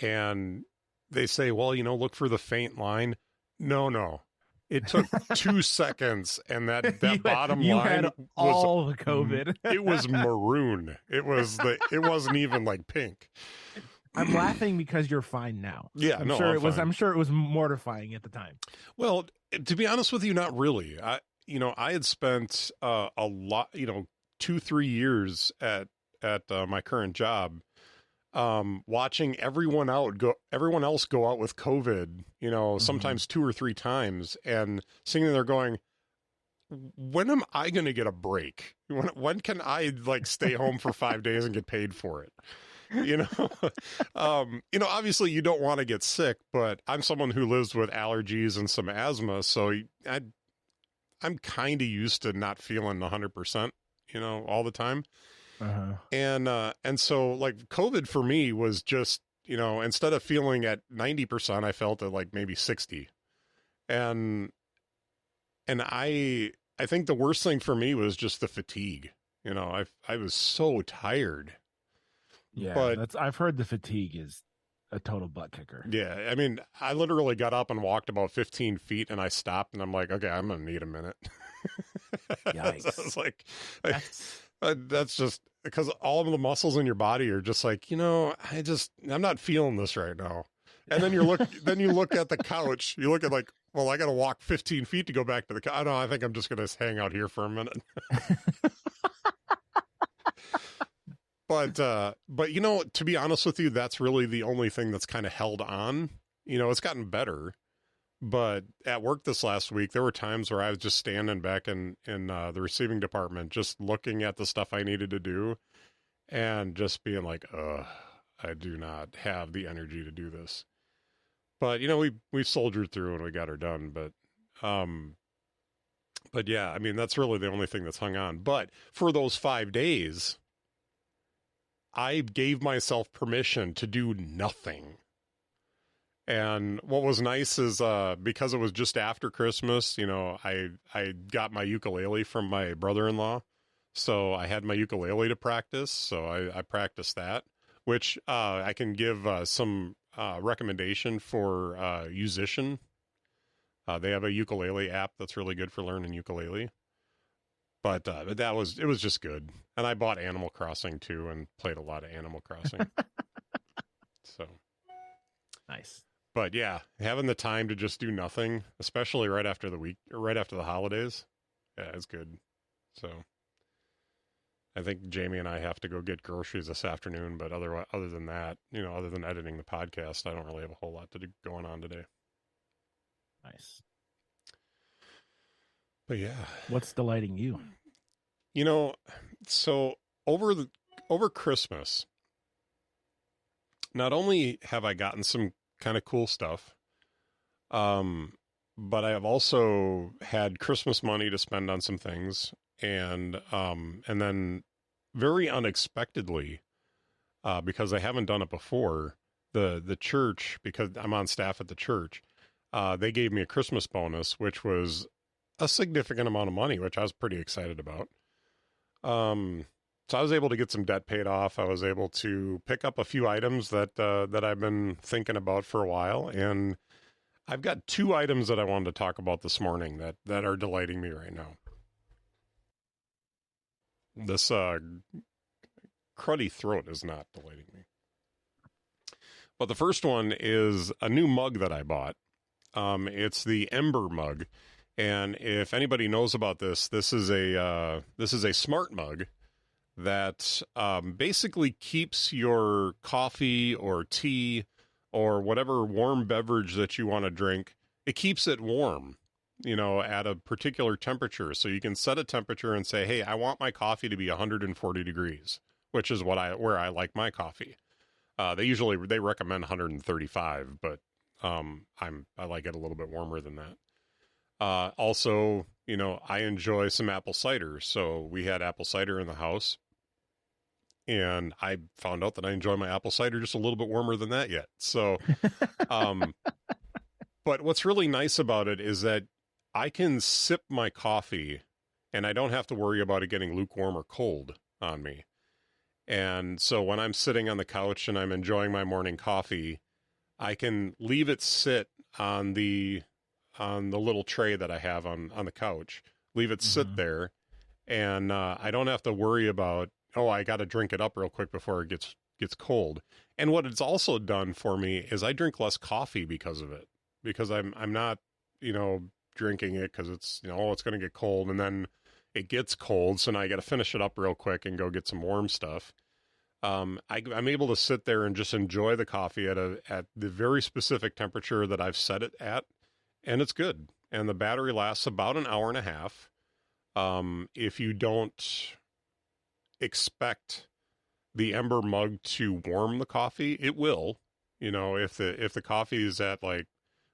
and they say, well, look for the faint line. No. It took 2 seconds, and that bottom line was all the COVID. It was maroon. It wasn't even like pink. I'm laughing because you're fine now. Yeah, I'm no, sure I'm it was. fine. I'm sure it was mortifying at the time. Well, to be honest with you, not really. I had spent a lot, 2-3 years at my current job, watching everyone else go out with COVID, sometimes 2 or 3 times, and sitting there going, when am I going to get a break? When can I stay home for 5 days and get paid for it? Obviously you don't want to get sick, but I'm someone who lives with allergies and some asthma, so I'm kind of used to not feeling 100%, all the time. And so COVID for me was just, instead of feeling at 90%, I felt at maybe 60. And I think the worst thing for me was just the fatigue. I was so tired. Yeah, But I've heard the fatigue is a total butt kicker. yeah, I mean, I literally got up and walked about 15 feet, and I stopped, and I'm like, okay, I'm gonna need a minute. Yikes! I was like, that's just because all of the muscles in your body are just like, I'm not feeling this right now. And then you look at the couch. You look at well, I got to walk 15 feet to go back to the couch. I think I'm just gonna hang out here for a minute. But to be honest with you, that's really the only thing that's kind of held on. It's gotten better, but at work this last week, there were times where I was just standing back in the receiving department, just looking at the stuff I needed to do, and just being like, I do not have the energy to do this. But we soldiered through and we got her done. But yeah, I mean, that's really the only thing that's hung on. But for those 5 days, I gave myself permission to do nothing. And what was nice is because it was just after Christmas, I got my ukulele from my brother-in-law. So I had my ukulele to practice. So I practiced that, which I can give some recommendation for Musician. They have a ukulele app that's really good for learning ukulele. But it was just good. And I bought Animal Crossing too and played a lot of Animal Crossing. So nice. But yeah, having the time to just do nothing, especially right after the holidays, yeah, it's good. So I think Jamie and I have to go get groceries this afternoon, but other than that, other than editing the podcast, I don't really have a whole lot to do going on today. Nice. But yeah. What's delighting you? So over Christmas, not only have I gotten some kind of cool stuff, but I have also had Christmas money to spend on some things, and then very unexpectedly, because I haven't done it before, the church, because I'm on staff at the church, they gave me a Christmas bonus, which was a significant amount of money, which I was pretty excited about. So I was able to get some debt paid off. I was able to pick up a few items that I've been thinking about for a while, and I've got 2 items that I wanted to talk about this morning that are delighting me right now. This cruddy throat is not delighting me. But the first one is a new mug that I bought. It's the Ember mug. And if anybody knows about this is a smart mug that basically keeps your coffee or tea or whatever warm beverage that you want to drink. It keeps it warm, at a particular temperature. So you can set a temperature and say, hey, I want my coffee to be 140 degrees, which is where I like my coffee. They recommend 135, but I like it a little bit warmer than that. Also, I enjoy some apple cider. So we had apple cider in the house, and I found out that I enjoy my apple cider just a little bit warmer than that yet. So, but what's really nice about it is that I can sip my coffee and I don't have to worry about it getting lukewarm or cold on me. And so when I'm sitting on the couch and I'm enjoying my morning coffee, I can leave it sit on the little tray that I have on the couch, leave it sit there. And I don't have to worry about, oh, I got to drink it up real quick before it gets cold. And what it's also done for me is I drink less coffee because of it, because I'm not, drinking it because it's, oh, it's going to get cold, and then it gets cold, so now I got to finish it up real quick and go get some warm stuff. I'm able to sit there and just enjoy the coffee at the very specific temperature that I've set it at, and it's good. And the battery lasts about an hour and a half. If you don't expect the Ember mug to warm the coffee, it will. If the coffee is at like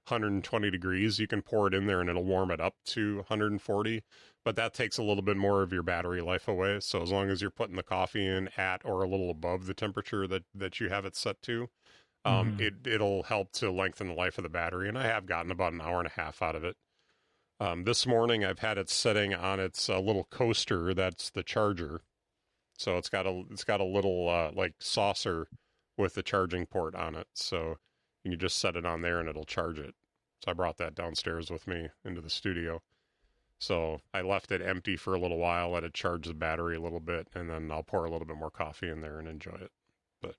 120 degrees, you can pour it in there and it'll warm it up to 140. But that takes a little bit more of your battery life away. So as long as you're putting the coffee in at or a little above the temperature that you have it set to, it'll help to lengthen the life of the battery. And I have gotten about an hour and a half out of it. This morning I've had it setting on its little coaster. That's the charger. So it's got a little like saucer with the charging port on it. So you can just set it on there and it'll charge it. So I brought that downstairs with me into the studio. So I left it empty for a little while, let it charge the battery a little bit, and then I'll pour a little bit more coffee in there and enjoy it. But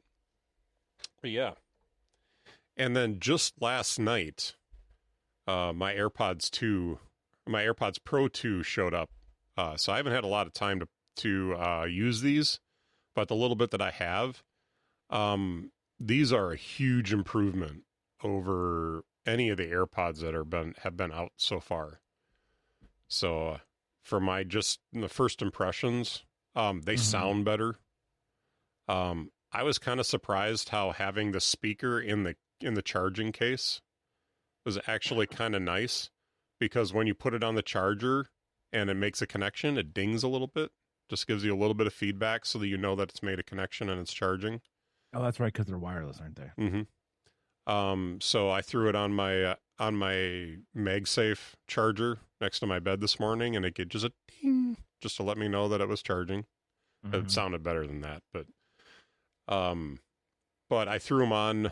yeah. And then just last night, my AirPods Pro 2 showed up. So I haven't had a lot of time to use these, but the little bit that I have, these are a huge improvement over any of the AirPods that have been out so far. So for the first impressions, they sound better. I was kind of surprised how having the speaker in the charging case was actually kind of nice, because when you put it on the charger and it makes a connection, it dings a little bit. Just gives you a little bit of feedback so that you know that it's made a connection and it's charging. Oh, that's right, because they're wireless, aren't they? Mm-hmm. So I threw it on my MagSafe charger next to my bed this morning, and it gave just a ding, just to let me know that it was charging. It sounded better than that, but I threw them on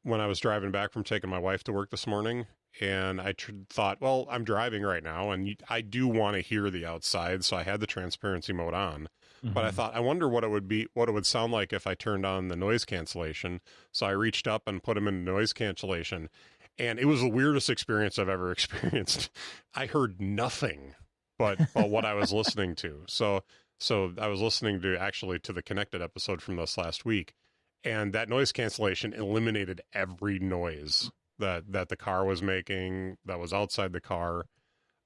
when I was driving back from taking my wife to work this morning, and I thought, well, I'm driving right now, and I do want to hear the outside, so I had the transparency mode on. But I thought, I wonder what it would sound like if I turned on the noise cancellation. So I reached up and put them in noise cancellation, and it was the weirdest experience I've ever experienced. I heard nothing but what I was listening to. So I was listening to the Connected episode from this last week, and that noise cancellation eliminated every noise that the car was making that was outside the car.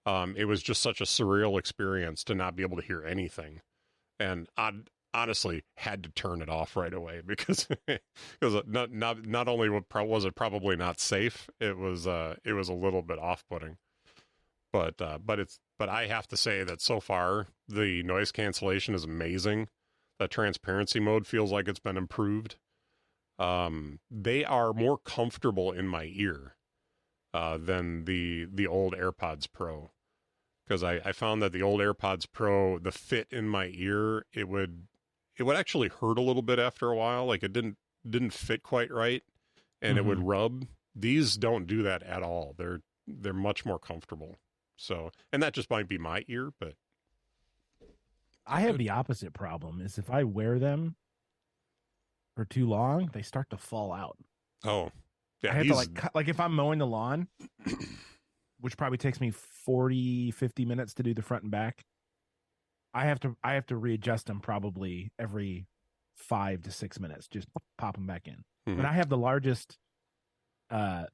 It was just such a surreal experience to not be able to hear anything. And I honestly had to turn it off right away because not only was it probably not safe, it was a little bit off-putting. But I have to say that so far the noise cancellation is amazing. The transparency mode feels like it's been improved. They are more comfortable in my ear than the old AirPods Pro. Because I found that the old AirPods Pro, the fit in my ear, it would actually hurt a little bit after a while. Like it didn't fit quite right, and it would rub. These don't do that at all. They're much more comfortable. So, and that just might be my ear, but I have the opposite problem. Is if I wear them for too long, they start to fall out. Oh, yeah. I have to like if I'm mowing the lawn, which probably takes me 40, 50 minutes to do the front and back. I have to readjust them probably every 5 to 6 minutes. Just pop them back in. And I have the largest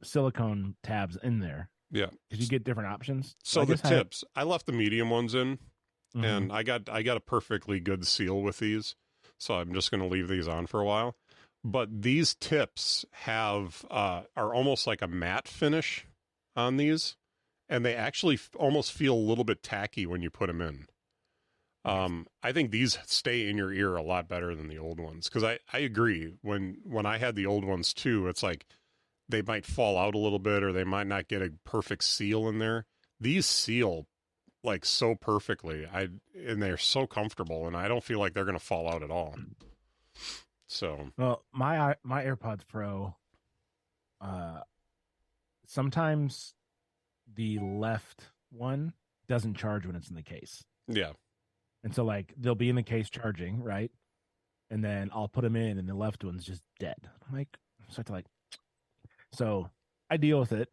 silicone tabs in there. Yeah, because you get different options. So the tips, I left the medium ones in, and I got a perfectly good seal with these. So I'm just going to leave these on for a while. But these tips are almost like a matte finish on these. And they actually almost feel a little bit tacky when you put them in. I think these stay in your ear a lot better than the old ones. Because I agree. When I had the old ones too, it's like they might fall out a little bit or they might not get a perfect seal in there. These seal like so perfectly. And they're so comfortable, and I don't feel like they're going to fall out at all. So, well, my AirPods Pro, sometimes the left one doesn't charge when it's in the case. Yeah. And so like they'll be in the case charging, right? And then I'll put them in, and the left one's just dead. I'm like, so I have to like, so I deal with it,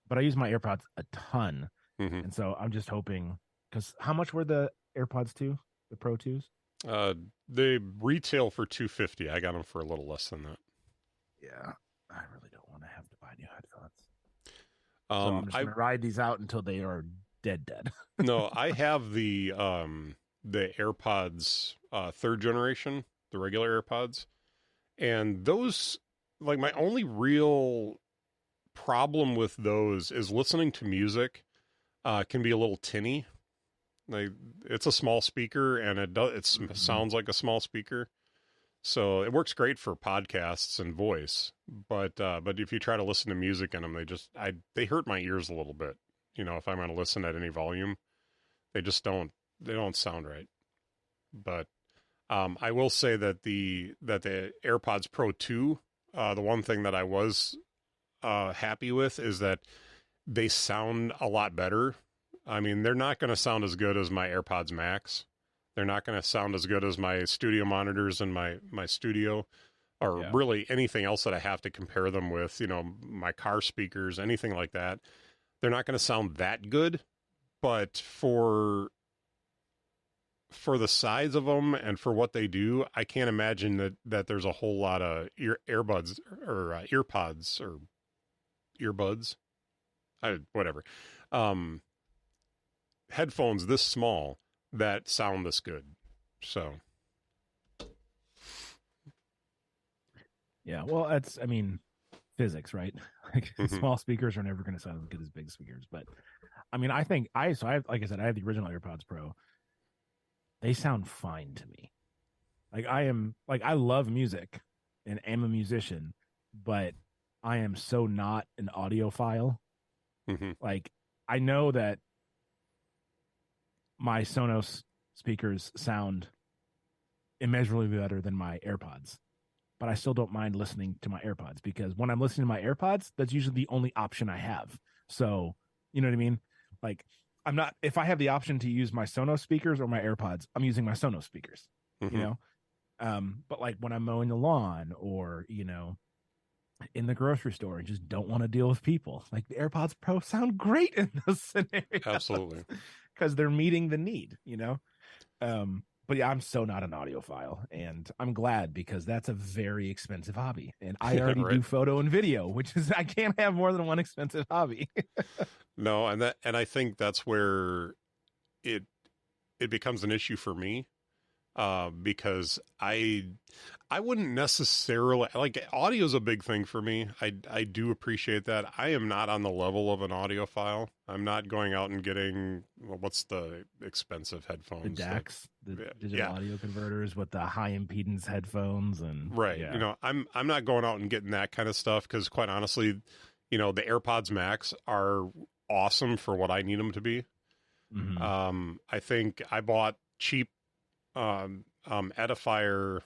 but I use my AirPods a ton, Hmm. and so I'm just hoping because how much were the AirPods 2, the Pro 2s? They retail for $250. I got them for a little less than that. Yeah, I really don't want to have to buy new headphones. So I'm just I gonna ride these out until they are dead. no, I have the AirPods third generation, the regular AirPods, and those like my only real problem with those is listening to music can be a little tinny. Like it's a small speaker and it sounds like a small speaker. So it works great for podcasts and voice, but if you try to listen to music in them, they hurt my ears a little bit. If I'm going to listen at any volume, they don't sound right. But I will say that the AirPods Pro 2, the one thing that I was happy with is that they sound a lot better. I mean, they're not going to sound as good as my AirPods Max. They're not going to sound as good as my studio monitors in my studio, or really anything else that I have to compare them with, my car speakers, anything like that. They're not going to sound that good, but for the size of them and for what they do, I can't imagine that there's a whole lot of earbuds or earpods or earbuds, whatever, headphones this small that sound this good. So Yeah, well, I mean, physics, right? Like small speakers are never going to sound as good as big speakers. But I mean, I think like I said, I have the original AirPods Pro. They sound fine to me. Like I love music and am a musician, but I am so not an audiophile. Like I know that my Sonos speakers sound immeasurably better than my AirPods, but I still don't mind listening to my AirPods because when I'm listening to my AirPods, that's usually the only option I have. So, you know what I mean? Like, I'm not, if I have the option to use my Sonos speakers or my AirPods, I'm using my Sonos speakers, but like when I'm mowing the lawn or, in the grocery store and just don't want to deal with people, like the AirPods Pro sound great in those scenarios. Absolutely. Because they're meeting the need, but yeah, I'm so not an audiophile, and I'm glad because that's a very expensive hobby, and I already do photo and video, which is I can't have more than one expensive hobby. No, and I think that's where it becomes an issue for me, because I wouldn't necessarily like audio is a big thing for me. I do appreciate that. I am not on the level of an audiophile. I'm not going out and getting what's the expensive headphones? The DACs, the digital audio converters with the high impedance headphones and right. Yeah. I'm not going out and getting that kind of stuff because quite honestly, the AirPods Max are awesome for what I need them to be. I think I bought cheap Edifier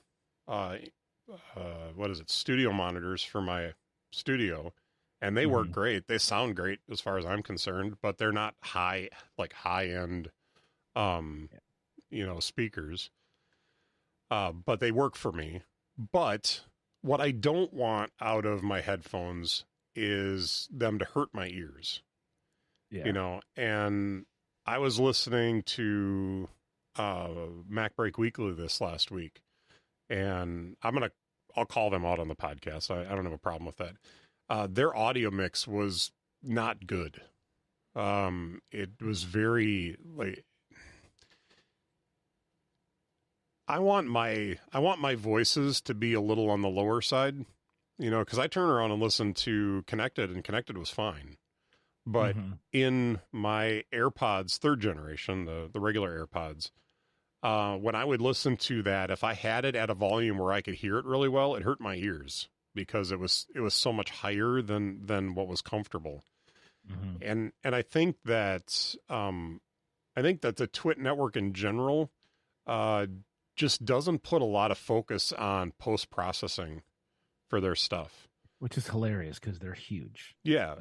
what is it, studio monitors for my studio, and they work great. They sound great as far as I'm concerned, but they're not high end speakers, but they work for me. But what I don't want out of my headphones is them to hurt my ears. And I was listening to Mac Break Weekly this last week, and I'll call them out on the podcast. I don't have a problem with that. Their audio mix was not good. It was very like, I want my voices to be a little on the lower side, because I turn around and listen to Connected, and Connected was fine. But in my AirPods third generation, the regular AirPods, when I would listen to that, if I had it at a volume where I could hear it really well, it hurt my ears because it was so much higher than what was comfortable. And I think that the Twit network in general just doesn't put a lot of focus on post processing for their stuff, which is hilarious because they're huge. Yeah,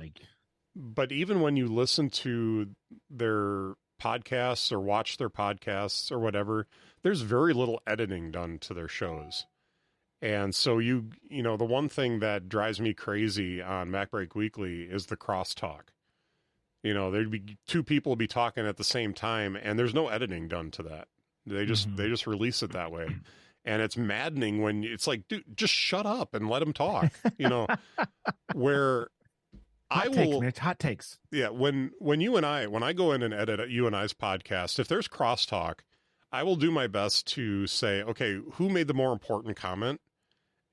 but even when you listen to their podcasts or watch their podcasts or whatever, there's very little editing done to their shows. And so you know, the one thing that drives me crazy on MacBreak Weekly is the crosstalk. You know, there'd be two people be talking at the same time, and there's no editing done to that. They just release it that way. And it's maddening when it's like, dude, just shut up and let them talk, you know, where Hot takes, Mitch. Hot takes. Yeah. When I go in and edit you and I's podcast, if there's crosstalk, I will do my best to say, okay, who made the more important comment?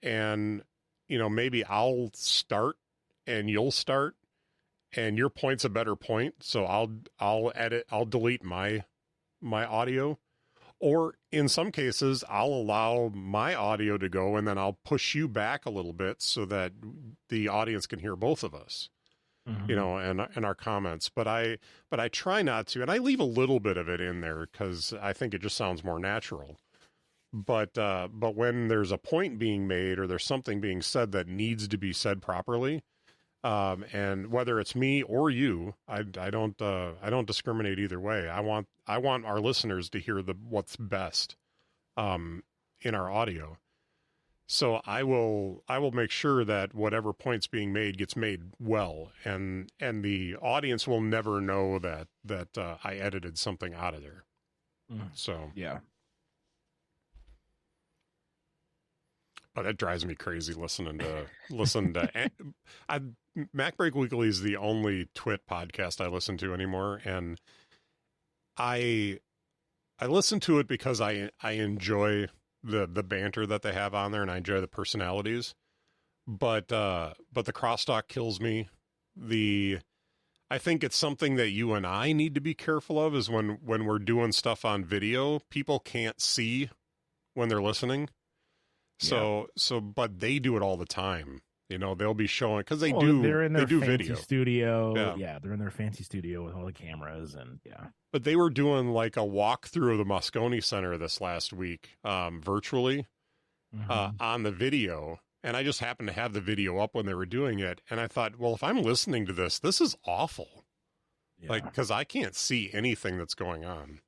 And, you know, maybe I'll start and you'll start and your point's a better point. So I'll delete my audio. Or in some cases, I'll allow my audio to go and then I'll push you back a little bit so that the audience can hear both of us, you know, and our comments. But I try not to, and I leave a little bit of it in there because I think it just sounds more natural. But when there's a point being made or there's something being said that needs to be said properly, and whether it's me or you, I don't discriminate either way. I want our listeners to hear what's best, in our audio. So I will make sure that whatever point's being made gets made well, and the audience will never know that I edited something out of there. So yeah. Oh, that drives me crazy listening to MacBreak Weekly is the only Twit podcast I listen to anymore, and I listen to it because I enjoy the banter that they have on there, and I enjoy the personalities. But the crosstalk kills me. I think it's something that you and I need to be careful of is when we're doing stuff on video, people can't see when they're listening. But they do it all the time. You know, they'll be showing because they're in their fancy video studio. Yeah, they're in their fancy studio with all the cameras and yeah. But they were doing like a walkthrough of the Moscone Center this last week, virtually, on the video. And I just happened to have the video up when they were doing it. And I thought, well, if I'm listening to this is awful. Yeah. Like, because I can't see anything that's going on.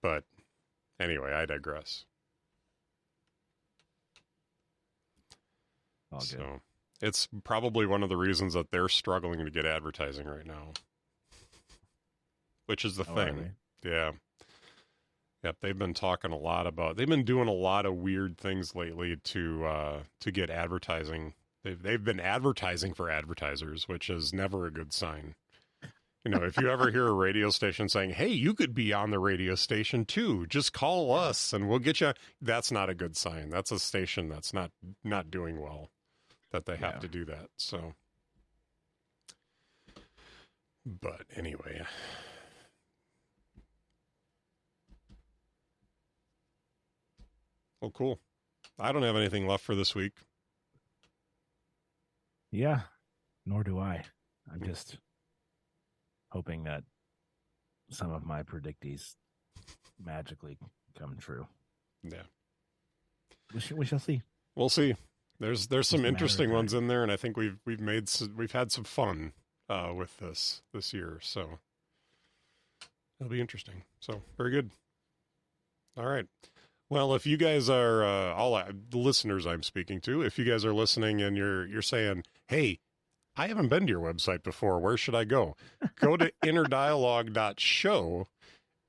But anyway, I digress. All good. So it's probably one of the reasons that they're struggling to get advertising right now, which is the thing. Yeah. Yep. They've been doing a lot of weird things lately to get advertising. They've been advertising for advertisers, which is never a good sign. You know, if you ever hear a radio station saying, hey, you could be on the radio station too, just call us and we'll get you. That's not a good sign. That's a station that's not doing well, that they have to do that. So, but anyway. Well, cool. I don't have anything left for this week. Yeah, nor do I. I'm just hoping that some of my predictees magically come true. Yeah. We shall see. We'll see. There's some interesting ones in there, and I think we've had some fun with this year, so it'll be interesting. So very good. All right. Well, if you guys are all the listeners I'm speaking to, if you guys are listening and you're saying, hey, I haven't been to your website before, where should I go? Go to innerdialogue.show,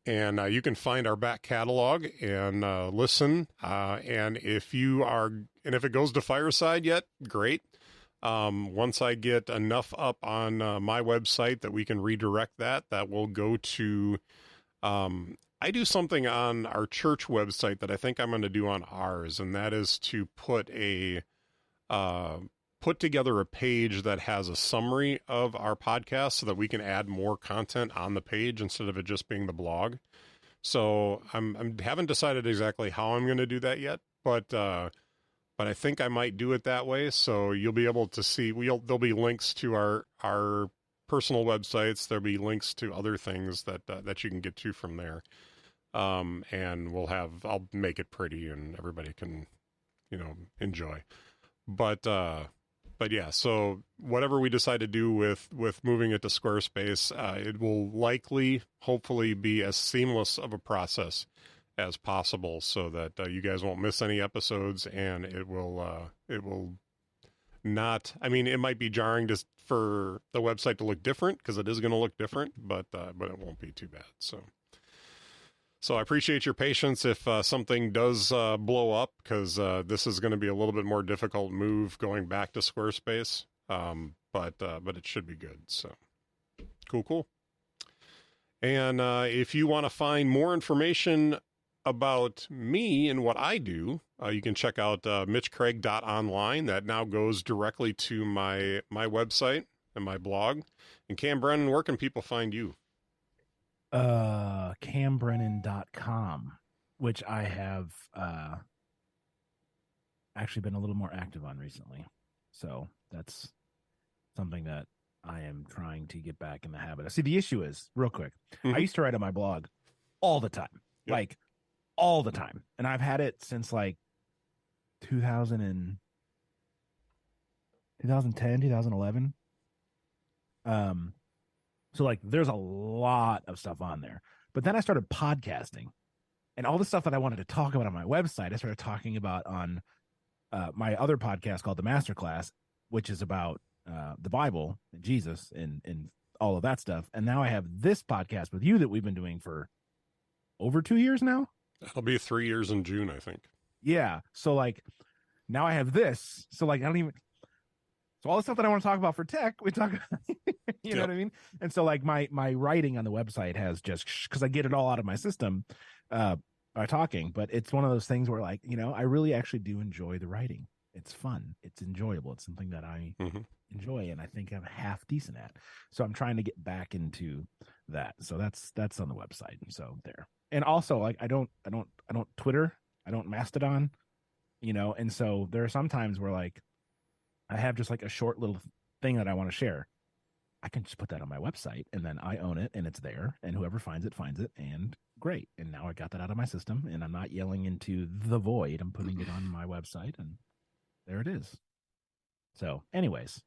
and you can find our back catalog and listen. And if it goes to Fireside yet, great. Once I get enough up on my website that we can redirect that will go to, I do something on our church website that I think I'm going to do on ours. And that is to put together a page that has a summary of our podcast so that we can add more content on the page instead of it just being the blog. So I haven't decided exactly how I'm going to do that yet, but I think I might do it that way. So you'll be able to see, there'll be links to our personal websites. There'll be links to other things that you can get to from there. And I'll make it pretty and everybody can, enjoy. But But yeah, so whatever we decide to do with moving it to Squarespace, it will likely, hopefully, be as seamless of a process as possible, so that you guys won't miss any episodes, and it will not. I mean, it might be jarring just for the website to look different, because it is going to look different, but it won't be too bad. So I appreciate your patience if something does blow up, because this is going to be a little bit more difficult move going back to Squarespace. But it should be good. So cool. And if you want to find more information about me and what I do, you can check out mitchcraig.online. That now goes directly to my website and my blog. And Cam Brennan, where can people find you? Cambrennan.com, which I have actually been a little more active on recently. So that's something that I am trying to get back in the habit of. See, the issue is, real quick, I used to write on my blog all the time, like all the time. And I've had it since like 2010, 2011. So like there's a lot of stuff on there. But then I started podcasting, and all the stuff that I wanted to talk about on my website, I started talking about on my other podcast called The Masterclass, which is about the Bible and Jesus and all of that stuff. And now I have this podcast with you that we've been doing for over 2 years now. It'll be 3 years in June, I think. Yeah. So like now I have this. So like I don't even. So all the stuff that I want to talk about for tech, we talk about, you know what I mean? And so like my writing on the website has just, because I get it all out of my system by talking, but it's one of those things where like, I really actually do enjoy the writing. It's fun. It's enjoyable. It's something that I enjoy, and I think I'm half decent at. So I'm trying to get back into that. So that's on the website. So there. And also like I don't Twitter, I don't Mastodon, and so there are some times where like I have just like a short little thing that I want to share. I can just put that on my website, and then I own it, and it's there, and whoever finds it, and great. And now I got that out of my system, and I'm not yelling into the void. I'm putting it on my website, and there it is. So anyways.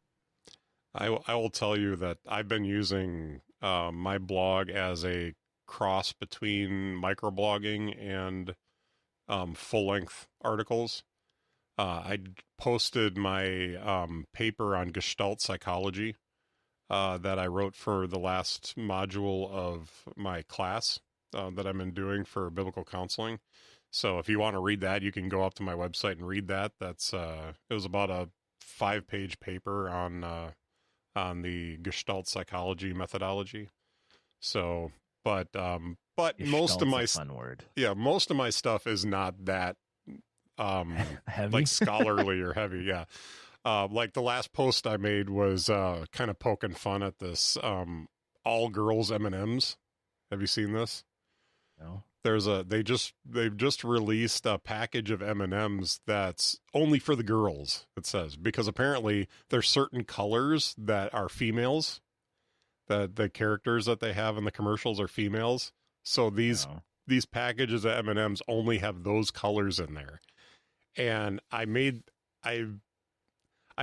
I will tell you that I've been using my blog as a cross between microblogging and full-length articles. I posted my paper on Gestalt psychology that I wrote for the last module of my class that I've been doing for biblical counseling. So if you want to read that, you can go up to my website and read that. That's it was about a 5-page paper on the Gestalt psychology methodology. So, but most of my fun word. Yeah, most of my stuff is not that heavy? like scholarly or heavy. Yeah. Like the last post I made was kind of poking fun at this all girls M&Ms. Have you seen this? No. They've just released a package of M&Ms that's only for the girls, it says, because apparently there's certain colors that are females, that the characters that they have in the commercials are females. So these packages of M&Ms only have those colors in there. And I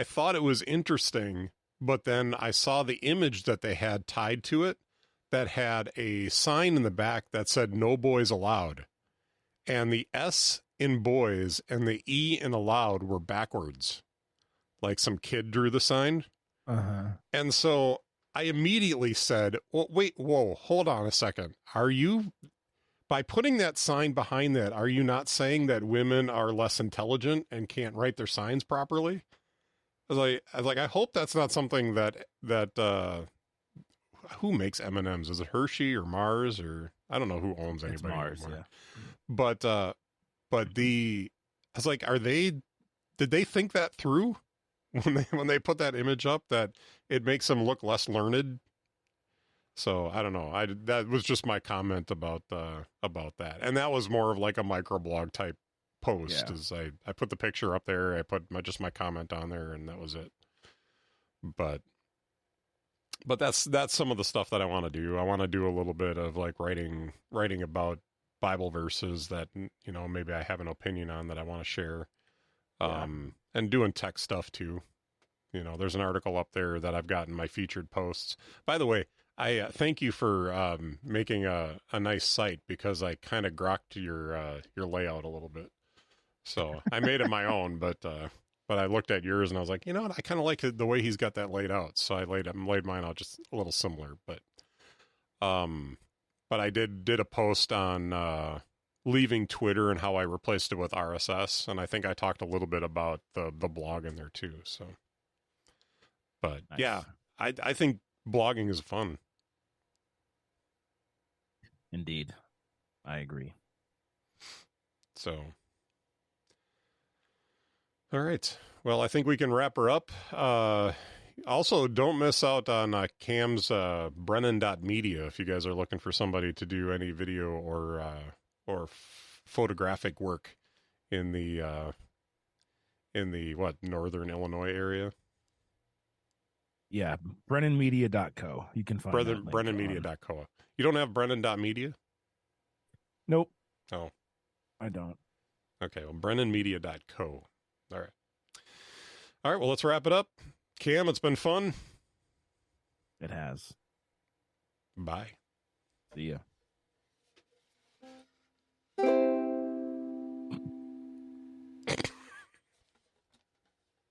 thought it was interesting, but then I saw the image that they had tied to it that had a sign in the back that said "No boys allowed," and the S in boys and the E in allowed were backwards, like some kid drew the sign. And so I immediately said, "Well, wait, whoa, hold on a second. Are you?" By putting that sign behind that, are you not saying that women are less intelligent and can't write their signs properly? I was like, I hope that's not something that who makes M&Ms? Is it Hershey or Mars, or I don't know who owns anybody. It's Mars, anymore. Yeah. But I was like, did they think that through when they put that image up, that it makes them look less learned? So I don't know. That was just my comment about that, and that was more of like a microblog type post. Yeah. Is I put the picture up there, I put my comment on there, and that was it. But that's some of the stuff that I want to do. I want to do a little bit of like writing about Bible verses that maybe I have an opinion on that I want to share, and doing tech stuff too. There's an article up there that I've got in my featured posts. By the way, I thank you for making a nice site, because I kind of grokked your layout a little bit. So I made it my own, but I looked at yours and I was like, you know what, I kind of like the way he's got that laid out. So I laid mine out just a little similar, but I did a post on leaving Twitter and how I replaced it with RSS, and I think I talked a little bit about the blog in there too. So, but nice. Yeah, I think blogging is fun. Indeed, I agree. So, all right. Well, I think we can wrap her up. Also, don't miss out on Cam's Brennan.media if you guys are looking for somebody to do any video or photographic work in the Northern Illinois area. Yeah, BrennanMedia.co. You can find BrennanMedia.co. You don't have Brennan.media? Nope. Oh. I don't. Okay, well, BrennanMedia.co. All right. All right, well, let's wrap it up. Cam, it's been fun. It has. Bye. See ya.